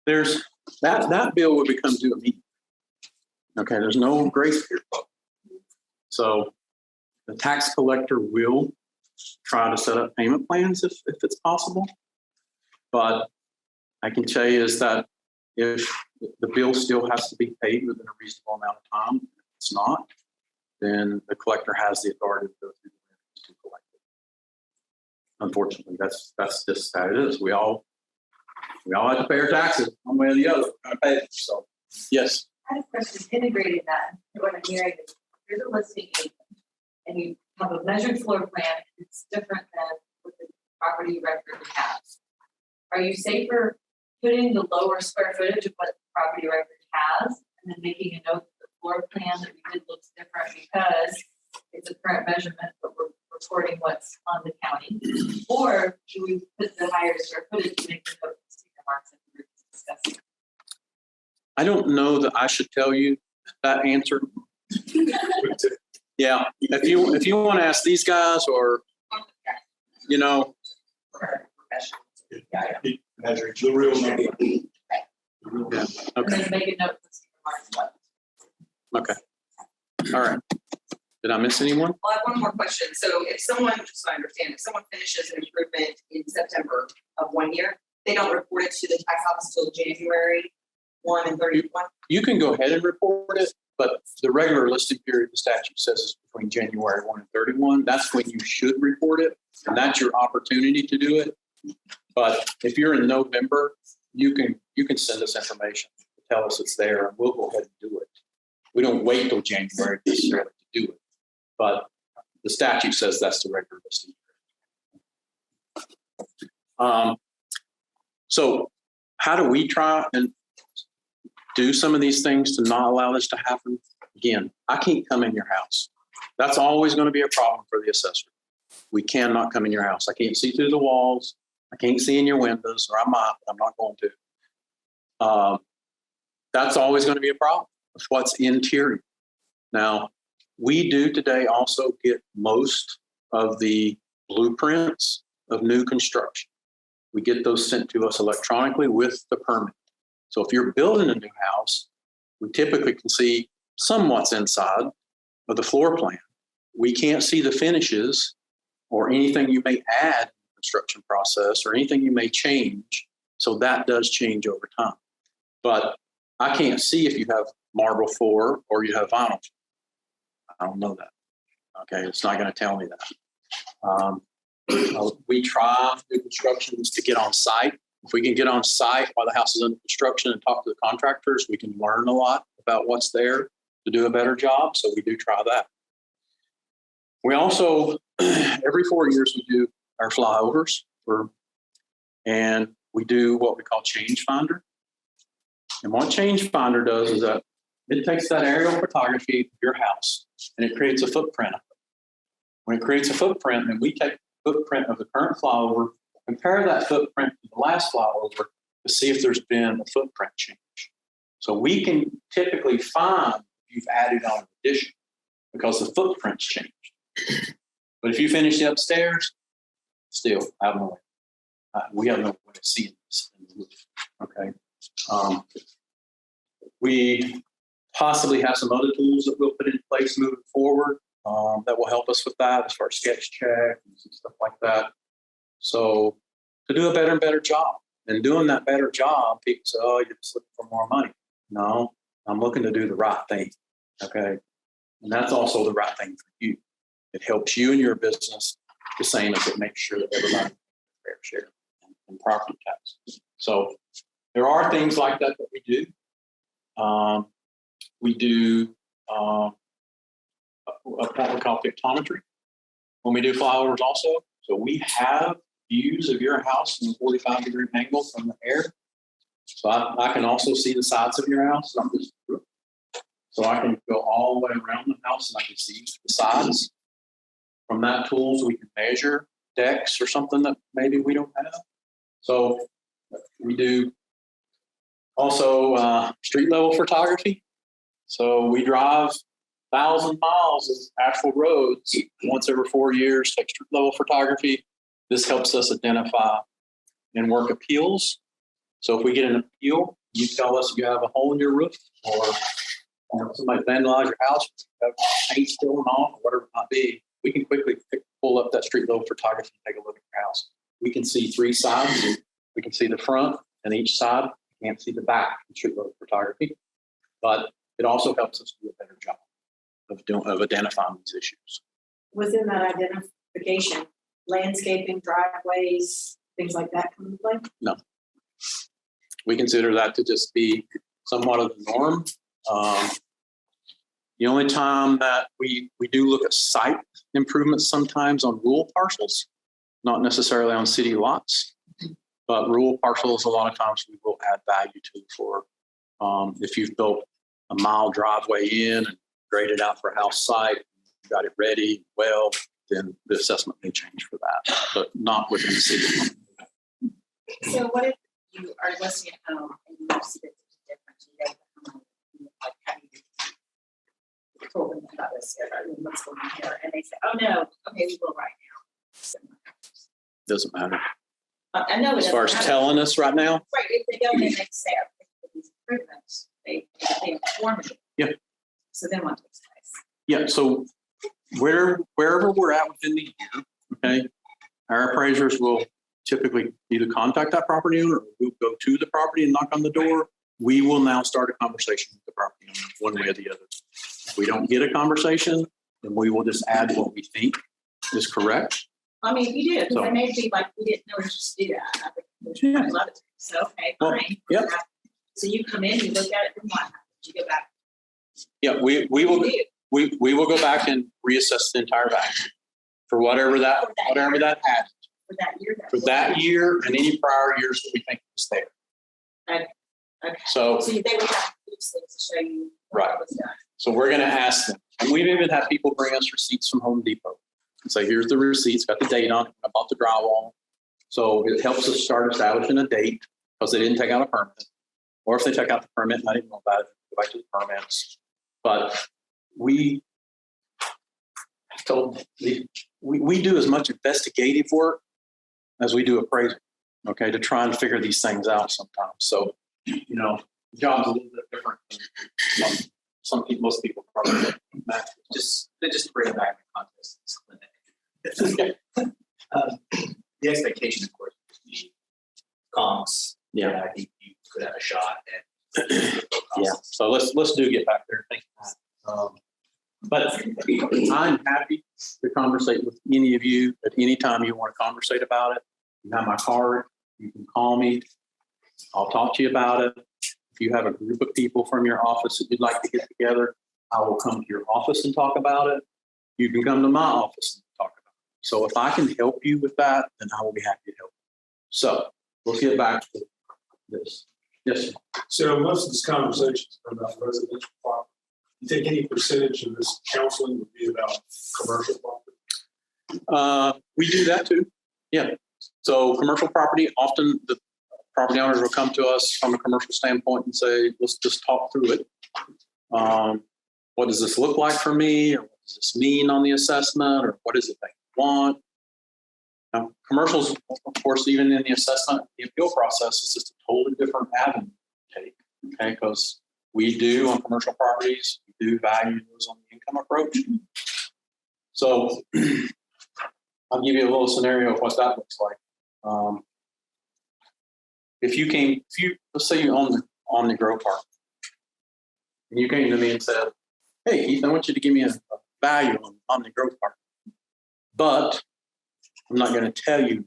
There's, that bill would become due immediately. Okay, there's no grace period. So the tax collector will try to set up payment plans if it's possible. But I can tell you is that if the bill still has to be paid within a reasonable amount of time, if it's not, then the collector has the authority to go through the records to collect it. Unfortunately, that's just how it is. We all have to pay our taxes one way or the other. Gotta pay it. So, yes. I have a question, integrating that, what I'm hearing is, here's a listing agent, and you have a measured floor plan, it's different than what the property record has. Are you safer putting the lower square footage of what the property record has, and then making a note that the floor plan that we did looks different because it's a current measurement, but we're recording what's on the county? Or do we put the higher square footage to make the note of sticker marks that we were discussing? I don't know that I should tell you that answer. Yeah, if you want to ask these guys or, you know, Measuring the real number. yeah, And okay, then make a note of the sticker marks. What? okay. All right. Did I miss anyone? Well, I have one more question. So if someone, just so I understand, if someone finishes an improvement in September of 1 year, they don't report it to the tax office till January 1 and 31? You can go ahead and report it, but the regular listing period, the statute says is between January 1 and 31. That's when you should report it, and that's your opportunity to do it. But if you're in November, you can send us information, tell us it's there, and we'll go ahead and do it. We don't wait till January necessarily to do it, but the statute says that's the regular listing period. So how do we try and do some of these things to not allow this to happen? Again, I can't come in your house. That's always going to be a problem for the assessor. We cannot come in your house. I can't see through the walls. I can't see in your windows, or I might, but I'm not going to. That's always going to be a problem. It's what's interior. Now, we do today also get most of the blueprints of new construction. We get those sent to us electronically with the permit. So if you're building a new house, we typically can see somewhat's inside of the floor plan. We can't see the finishes or anything you may add in the construction process or anything you may change. So that does change over time. But I can't see if you have marble floor or you have vinyl. I don't know that. Okay, it's not going to tell me that. We try new constructions to get on site. If we can get on site while the house is under construction and talk to the contractors, we can learn a lot about what's there to do a better job. So we do try that. We also, every 4 years, we do our flyovers and we do what we call Change Finder. And what Change Finder does is that it takes that aerial photography of your house and it creates a footprint of it. When it creates a footprint, then we take the footprint of the current flyover, compare that footprint to the last flyover to see if there's been a footprint change. So we can typically find if you've added on an addition because the footprint's changed. But if you finish the upstairs, still, I have no way. We have no way of seeing this in the roof. Okay. We possibly have some other tools that we'll put in place moving forward that will help us with that as far as sketch check and some stuff like that. So to do a better and better job. And doing that better job, people say, oh, you're just looking for more money. No, I'm looking to do the right thing. Okay. And that's also the right thing for you. It helps you and your business the same as it makes sure that everybody gets a fair share in property taxes. So there are things like that we do. We do what we call pictometry when we do flyovers also. So we have views of your house from a 45-degree angle from the air. So I can also see the sides of your house, not just the roof. So I can go all the way around the house and I can see the sides. From that tool, so we can measure decks or something that maybe we don't have. So we do Also, street level photography. So we drive 1,000 miles of actual roads once every 4 years, take street level photography. This helps us identify and work appeals. So if we get an appeal, you tell us you have a hole in your roof, or somebody vandalized your house, you have paint spilling off, or whatever it might be, we can quickly pull up that street level photography and take a look at your house. We can see 3 sides. We can see the front and each side. We can't see the back in street level photography, but it also helps us do a better job of identifying these issues. Within that identification, landscaping, driveways, things like that come into play? No. We consider that to just be somewhat of the norm. The only time that we do look at site improvements sometimes on rural parcels, not necessarily on city lots, but rural parcels, a lot of times we will add value to for, if you've built a mile driveway in and graded out for a house site, got it ready, well, then the assessment may change for that, but not within the city. So what if you are listing a home and you see that there's a difference, you guys come on, like, how do you told them about this, or what's going on here, and they say, oh, no, okay, we will right now. Doesn't matter. I know it As far as doesn't matter. telling us right now, Right, if they go in and they say, okay, for these improvements, they inform me. Yeah. So then what takes place? yeah, so wherever we're at within the year, okay, our appraisers will typically either contact that property owner or we'll go to the property and knock on the door. We will now start a conversation with the property owner one way or the other. If we don't get a conversation, then we will just add what we think is correct. I mean, if you do, because So- it may be like, we didn't know we should do that. I think Yeah. I'd love it to. So, okay, Well, fine. yeah. So you come in, you look at it, and what happens? You go back. Yeah, we will You do. we will go back and reassess the entire value for whatever that had For that year. for that year and any prior years that we think was there. Okay. So So they would have to do things to show you Right. what was done. So we're going to ask them. And we've even had people bring us receipts from Home Depot and say, here's the receipts, got the date on it, I bought the drywall. So it helps us start establishing a date because they didn't take out a permit. Or if they took out the permit and I didn't know about it, go back to the permits. But we do as much investigative work as we do appraisal, okay, to try and figure these things out sometimes. So, you know, the job's a little bit different than some people, most people probably. Just to bring it back to context, this clinic. The expectation, of course, is to be comps. Yeah. And I think you could have a shot at. Yeah, so let's do get back there. Thank you. But I'm happy to conversate with any of you at any time you want to conversate about it. You have my card, you can call me. I'll talk to you about it. If you have a group of people from your office that you'd like to get together, I will come to your office and talk about it. You can come to my office and talk about it. So if I can help you with that, then I will be happy to help you. So let's get back to this. Yes, sir. So most of this conversation is about residential property. You think any percentage of this counseling would be about commercial property? We do that too. Yeah. So commercial property, often the property owners will come to us from a commercial standpoint and say, let's just talk through it. What does this look like for me? Or what does this mean on the assessment? Or what is it they want? Now, commercials, of course, even in the assessment, the appeal process is just a totally different avenue to take. Okay, because we do on commercial properties, we do value those on the income approach. So I'll give you a little scenario of what that looks like. Let's say you own the Grove Park, and you came to me and said, hey, Keith, I want you to give me a value on the Grove Park, but I'm not going to tell you.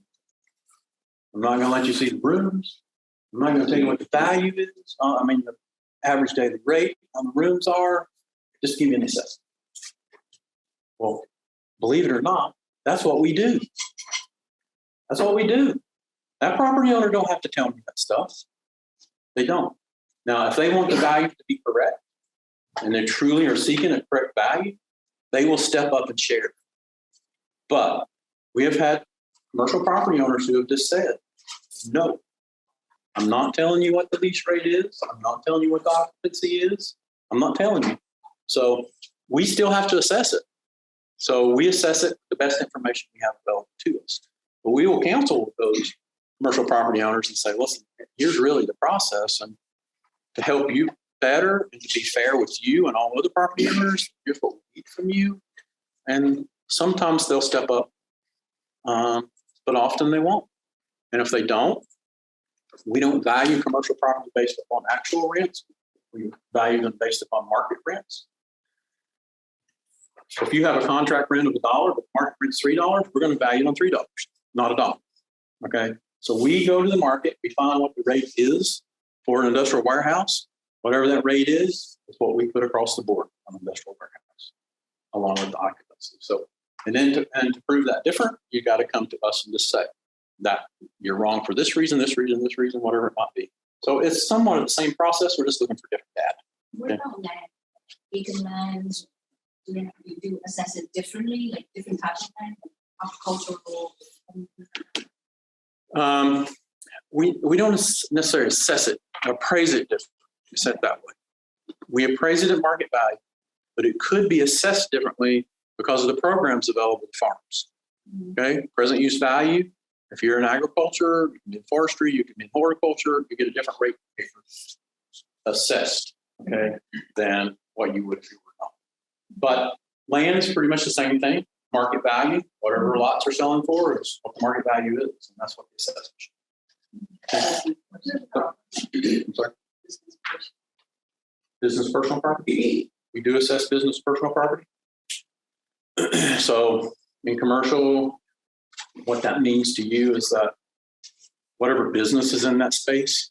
I'm not going to let you see the rooms. I'm not going to tell you what the value is. The average daily rate on the rooms are. Just give you an assessment. Well, believe it or not, that's what we do. That's what we do. That property owner don't have to tell me that stuff. They don't. Now, if they want the value to be correct, and they truly are seeking a correct value, they will step up and share. But we have had commercial property owners who have just said, no, I'm not telling you what the lease rate is. I'm not telling you what the occupancy is. I'm not telling you. So we still have to assess it. So we assess it with the best information we have available to us. But we will counsel with those commercial property owners and say, listen, here's really the process. And to help you better and to be fair with you and all other property owners, here's what we need from you. And sometimes they'll step up, but often they won't. And if they don't, we don't value commercial property based upon actual rents. We value them based upon market rents. So if you have a contract rent of $1, but market rent's $3, we're going to value it on $3, not $1. Okay. So we go to the market, we find what the rate is for an industrial warehouse. Whatever that rate is what we put across the board on an industrial warehouse, along with the occupancy. So, and then to prove that different, you got to come to us and just say that you're wrong for this reason, whatever it might be. So it's somewhat of the same process. We're just looking for different data. What about land? Vacant land, do you assess it differently, like different types of land, like agricultural? We don't necessarily assess it, appraise it differently, set that way. We appraise it at market value, but it could be assessed differently because of the programs available to farms. Okay, present use value. If you're in agriculture, you can be in forestry, you can be in horticulture, you get a different rate assessed, okay, than what you would if you were not. But land is pretty much the same thing. Market value, whatever lots are selling for is what the market value is, and that's what the assessment. I'm sorry. Business personal property. We do assess business personal property. So in commercial, what that means to you is that whatever business is in that space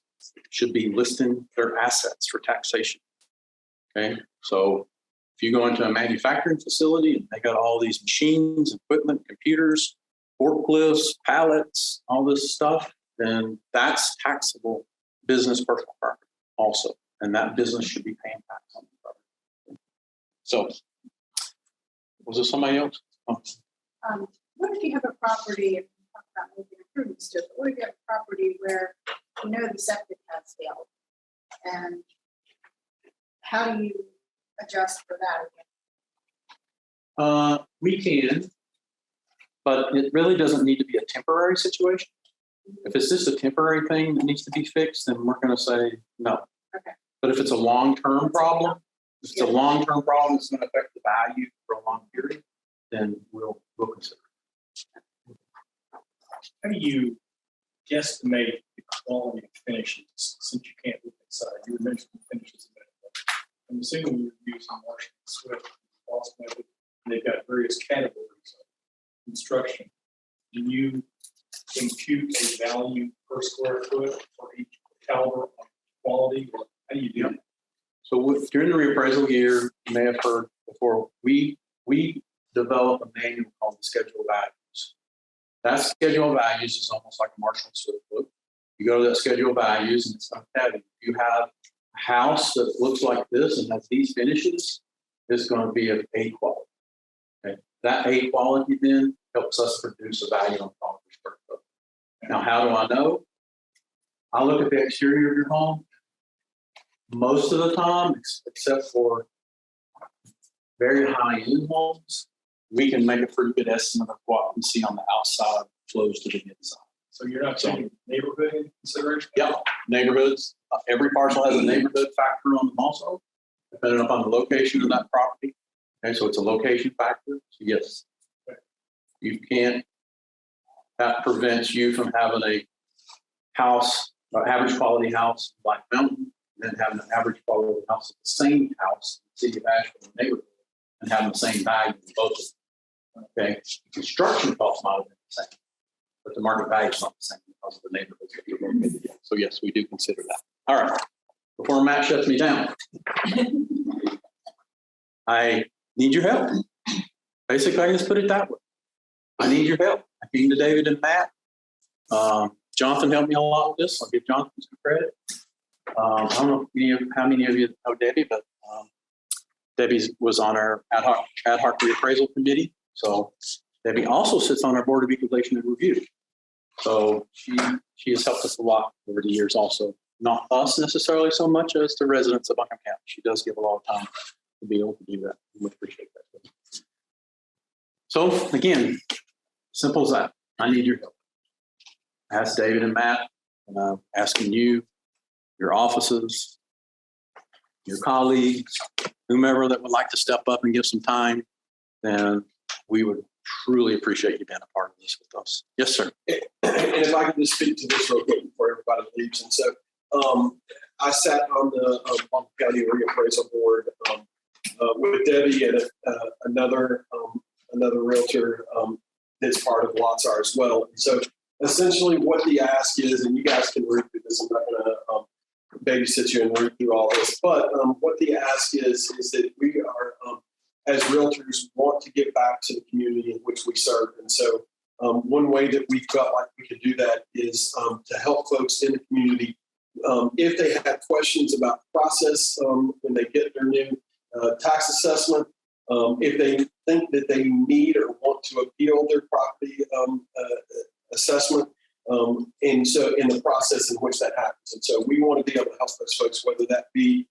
should be listing their assets for taxation. Okay, so if you go into a manufacturing facility and they got all these machines, equipment, computers, forklifts, pallets, all this stuff, then that's taxable business personal property also. And that business should be paying tax on the property. So, was there somebody else? Oh. What if you have a property, if you talk about making improvements to it, but what if you have a property where you know the septic has failed? And how do you adjust for that again? We can, but it really doesn't need to be a temporary situation. If it's just a temporary thing that needs to be fixed, then we're going to say no. Okay. But if it's a long-term problem, if it's a long-term problem that's going to affect the value for a long period, then we'll consider it. How do you guesstimate the quality of finishes since you can't look inside? You mentioned the finishes a minute ago. I'm assuming you're using Marshall & Swift cost method, and they've got various categories of construction. Do you impute a value per square foot for each caliber of quality, or how do you do that? So during the reappraisal year, you may have heard before, we develop a manual called the Schedule of Values. That Schedule of Values is almost like a Marshall & Swift book. You go to that Schedule of Values and it's not heavy. If you have a house that looks like this and has these finishes, it's going to be of A quality. Okay. That A quality then helps us produce a value on dollar per square foot. Now, how do I know? I look at the exterior of your home. Most of the time, except for very high-end homes, we can make a pretty good estimate of what we see on the outside flows to the inside. So you're not taking neighborhood into consideration? Yeah, neighborhoods. Every parcel has a neighborhood factor on them also, depending upon the location of that property. Okay, so it's a location factor. So yes, you can't. That prevents you from having a house, an average quality house in Black Mountain, and then having an average quality house at the same house in the city of Asheville neighborhood and having the same value in both of them. Okay, the construction costs might have been the same, but the market value is not the same because of the neighborhoods that you're located in. So yes, we do consider that. All right, before Matt shuts me down, I need your help. Basically, I can just put it that way. I need your help. I came to David and Matt. Jonathan helped me a lot with this. I'll give Jonathan some credit. I don't know how many of you know Debbie, but Debbie was on our ad hoc reappraisal committee. So Debbie also sits on our board of equalization and review. So she has helped us a lot over the years also. Not us necessarily so much as the residents of Buncombe County. She does give a lot of time to be able to do that. We appreciate that. So again, simple as that. I need your help. Ask David and Matt, and I'm asking you, your offices, your colleagues, whomever that would like to step up and give some time, then we would truly appreciate you being a part of this with us. Yes, sir. And if I could just speak to this real quick before everybody leaves. And so I sat on the Buncombe County Reappraisal Board with Debbie and another realtor that's part of LOTSAR as well. And so essentially what the ask is, and you guys can read through this, I'm not going to babysit you and read through all this, but what the ask is that we are, as realtors, want to give back to the community in which we serve. And so one way that we felt like we could do that is to help folks in the community. If they have questions about the process when they get their new tax assessment, if they think that they need or want to appeal their property assessment, and so in the process in which that happens. And so we want to be able to help those folks, whether that be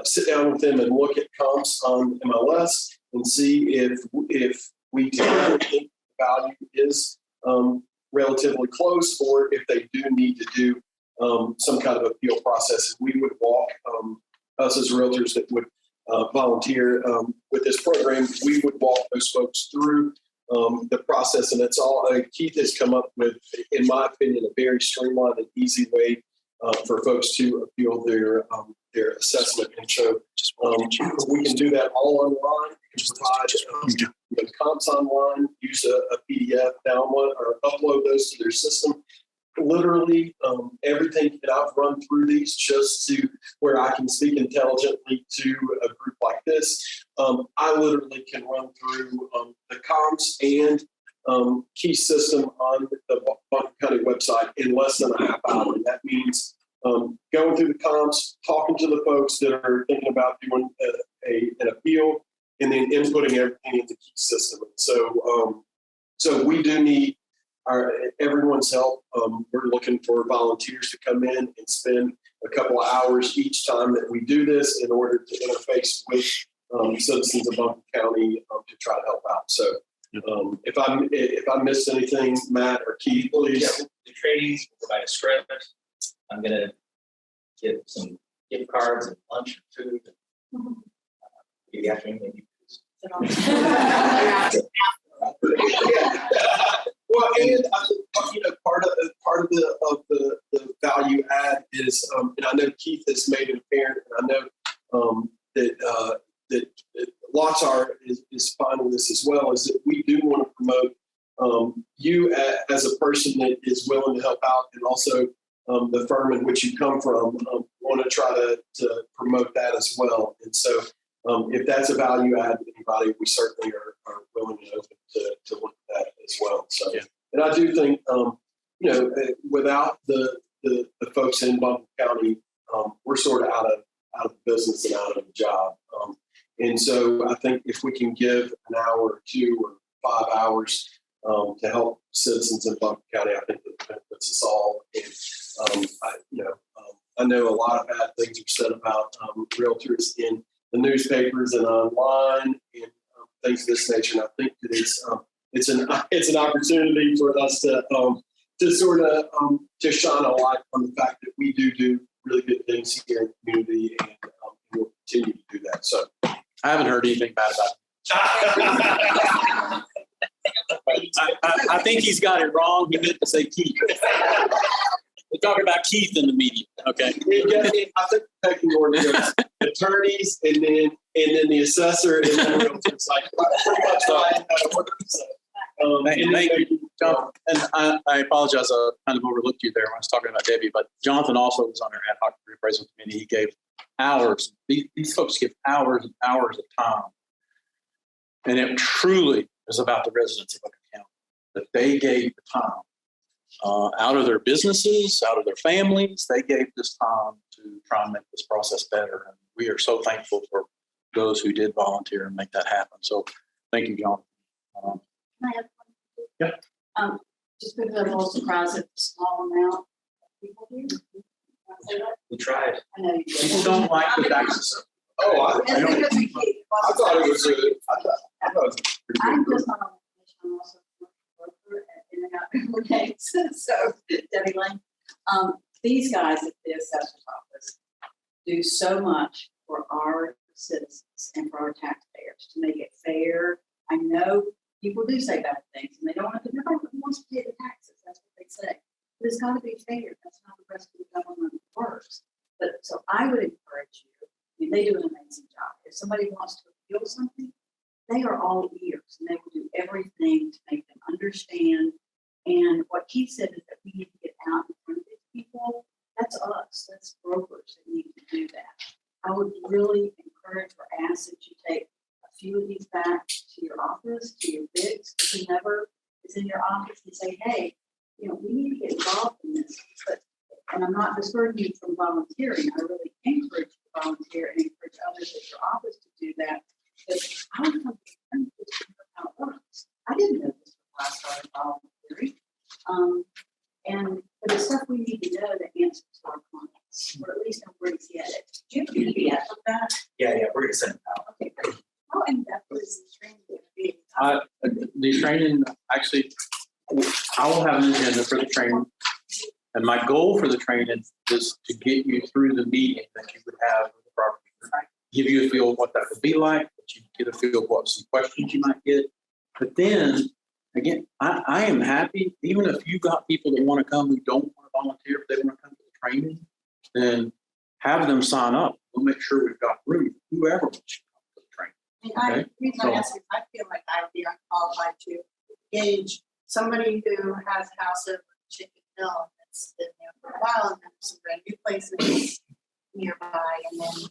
sit down with them and look at comps on MLS and see if we together think the value is relatively close, or if they do need to do some kind of appeal process. We would walk, us as realtors that would volunteer with this program, we would walk those folks through the process. And it's all, Keith has come up with, in my opinion, a very streamlined and easy way for folks to appeal their assessment. And so we can do that all online. We can provide comps online, use a PDF, download or upload those to their system. Literally everything that I've run through these just to where I can speak intelligently to a group like this. I literally can run through the comps and key system on the Buncombe County website in less than a half hour. And that means going through the comps, talking to the folks that are thinking about doing an appeal, and then inputting everything into key system. So, so we do need everyone's help. We're looking for volunteers to come in and spend a couple of hours each time that we do this in order to interface with citizens of Buncombe County to try to help out. So if I missed anything, Matt or Keith, please. Yeah, the trainings will provide a script. I'm going to get some gift cards and lunch and food. Maybe afternoon, maybe. Well, and I think part of the value add is, and I know Keith has made it apparent, and I know that LOTSAR is fine with this as well. Is that we do want to promote you as a person that is willing to help out, and also the firm in which you come from. Want to try to promote that as well. And so, if that's a value add to anybody, we certainly are willing and open to look at that as well. So, yeah. And I do think, without the folks in Buncombe County, we're sort of out of business and out of a job. And so I think if we can give an hour or 2 or 5 hours to help citizens in Buncombe County, I think that benefits us all. And, I know a lot of bad things are said about realtors in the newspapers and online and things of this nature. And I think that it's an opportunity for us to sort of to shine a light on the fact that we do really good things here in the community, and we'll continue to do that. So I haven't heard anything bad about it. I think he's got it wrong. He meant to say Keith. We're talking about Keith in the media, okay? I think the pecking order goes attorneys, and then the assessor, and then the realtors. Like pretty much right. Thank you, Jonathan. And I apologize, I kind of overlooked you there when I was talking about Debbie, but Jonathan also was on our ad hoc reappraisal committee. He gave hours. These folks give hours and hours of time. And it truly is about the residents of Buncombe County, that they gave the time. Out of their businesses, out of their families, they gave this time to try and make this process better. And we are so thankful for those who did volunteer and make that happen. So thank you, John. Can I have one? Yeah. Just because I'm a little surprised at the small amount of people do. We tried. I know you do. People don't like the taxes. Oh, I It's don't, because we keep- I thought it was a, I thought it was a pretty I'm good group. just not on the commission, I'm also a worker at In and Out Coordinates, so Debbie Lane. These guys at the assessor's office do so much for our citizens and for our taxpayers to make it fair. I know people do say bad things and they don't want to, nobody wants to pay the taxes, that's what they say. But it's gotta be fair, that's how the rest of the government works. But, so I would encourage you, I mean, they do an amazing job. If somebody wants to appeal something, they are all ears and they will do everything to make them understand. And what Keith said is that we need to get out in front of these people. That's us, that's brokers that need to do that. I would really encourage or ask that you take a few of these back to your office, to your bigs, whomever is in your office and say, hey, you know, we need to get involved in this. But, and I'm not discouraging you from volunteering. I really encourage you to volunteer and encourage others at your office to do that. But I would come to how it works. I didn't know this before I started volunteering. And but the stuff we need to know to answer to our clients, or at least know where to get it. Do you have a PDF of that? Yeah, we're gonna send it out. Okay, great. How in depth is the training going to be? The training, actually, I will have an agenda for the training. And my goal for the training is to get you through the meeting that you would have with the property. Give you a feel of what that would be like, that you get a feel of what some questions you might get. But then, again, I am happy, even if you've got people that want to come who don't want to volunteer, if they want to come to the training, then have them sign up. We'll make sure we've got room, whoever wants to come to the training. And Okay, the reason I ask is I feel like I would be unqualified to gauge somebody who has a house over Chicken Hill that's been there for a while and then some brand new places nearby and then.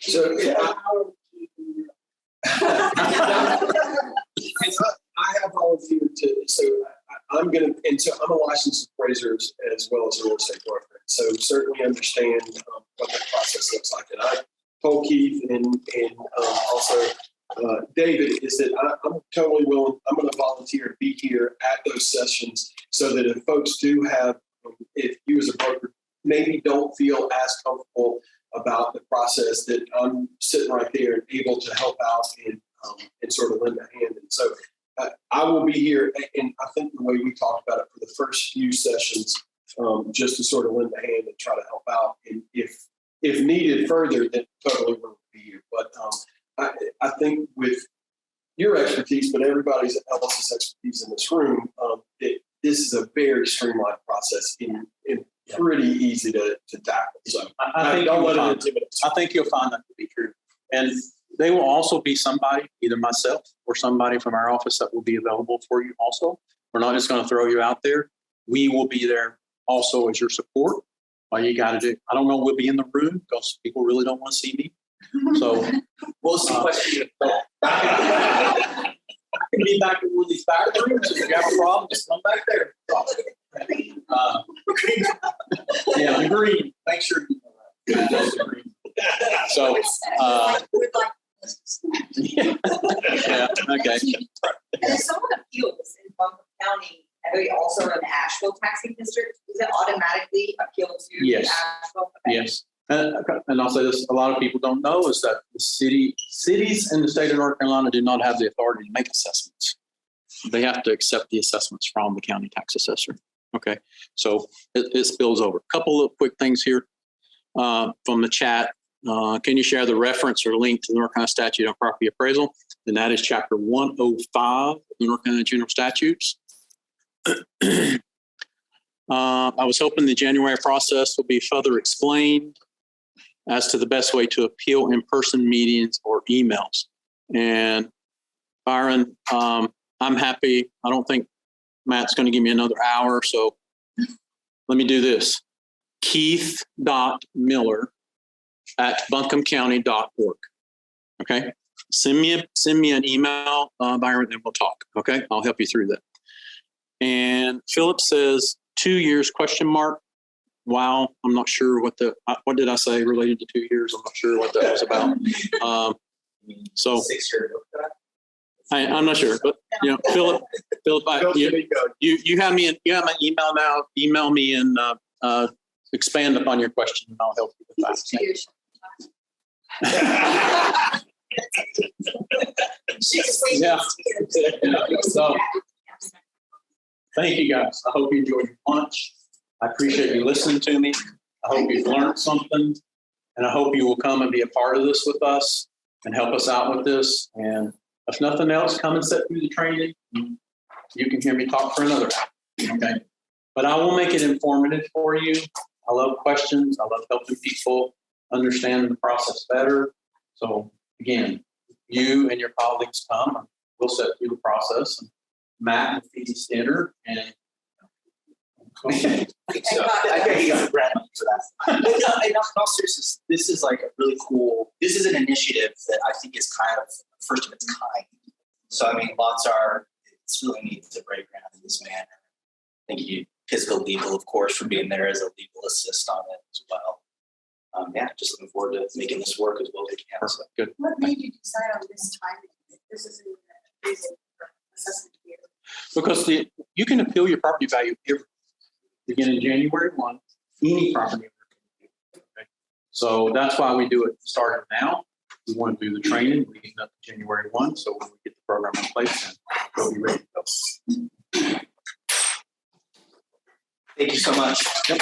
So, yeah, How would you do I have volunteered to, so I'm gonna, and so I'm a licensed appraiser as well as a real estate broker. So certainly understand what that process looks like. And I told Keith and also David is that I'm totally willing, I'm gonna volunteer to be here at those sessions so that if folks do have, if you as a broker maybe don't feel as comfortable about the process, that I'm sitting right there and able to help out and sort of lend a hand. And so I will be here, and I think the way we talked about it for the first few sessions, just to sort of lend a hand and try to help out. And if needed further, then totally will be here. But I think with your expertise, but everybody else's expertise in this room, this is a very streamlined process and pretty easy to tackle. So I think don't let you'll it find- intimidate. I think you'll find that to be true. And they will also be somebody, either myself or somebody from our office that will be available for you also. We're not just going to throw you out there. We will be there also as your support. All you got to do, I don't know, we'll be in the room because people really don't want to see me. So We'll see what you. I can be back in one of these back rooms. If you have a problem, just come back there. Yeah, the green. Make sure you know that. So, We'd like this to snap. yeah, okay. And if someone appeals in Buncombe County, and they also are in the Asheville taxing district, is it automatically appealed to Yes. Asheville? Okay. Yes. And I'll say this, a lot of people don't know is that the cities in the state of North Carolina do not have the authority to make assessments. They have to accept the assessments from the county tax assessor. Okay. So it spills over. A couple of quick things here from the chat. Can you share the reference or link to the North Carolina Statute on Property Appraisal? And that is Chapter 105 of the North Carolina General Statutes. I was hoping the January process will be further explained as to the best way to appeal in-person meetings or emails. And Byron, I'm happy. I don't think Matt's going to give me another hour. So let me do this. Keith.Miller@buncombecounty.org. Okay. Send me an email, Byron, and we'll talk. Okay. I'll help you through that. And Philip says 2 years ? Wow. I'm not sure what did I say related to 2 years? I'm not sure what that was about. So 6 year. I'm not sure, but, Philip, you have me, you have my email now. Email me and expand upon your question, and I'll help you with that. To you. Yeah. So, thank you guys. I hope you enjoyed your lunch. I appreciate you listening to me. I hope you've learned something, and I hope you will come and be a part of this with us and help us out with this. And if nothing else, come and sit through the training. You can hear me talk for another hour. Okay. But I will make it informative for you. I love questions. I love helping people understand the process better. So again, you and your colleagues come, and we'll set through the process. And Matt will feed us dinner, and I think you got a grant money for that. But no, in all seriousness, this is like a really cool, this is an initiative that I think is kind of first of its kind. So, I mean, it's really neat to break ground in this manner. Thank you, Pisco Legal, of course, for being there as a legal assist on it as well. Just looking forward to making this work as well as we can. So. good. What made you decide on this timing? This is a basic assessment year. Because you can appeal your property value every beginning January 1, any property. Okay? So that's why we do it starting now. We want to do the training leading up to January 1. So when we get the program in place, then we'll be ready to go. Thank you so much. Yep.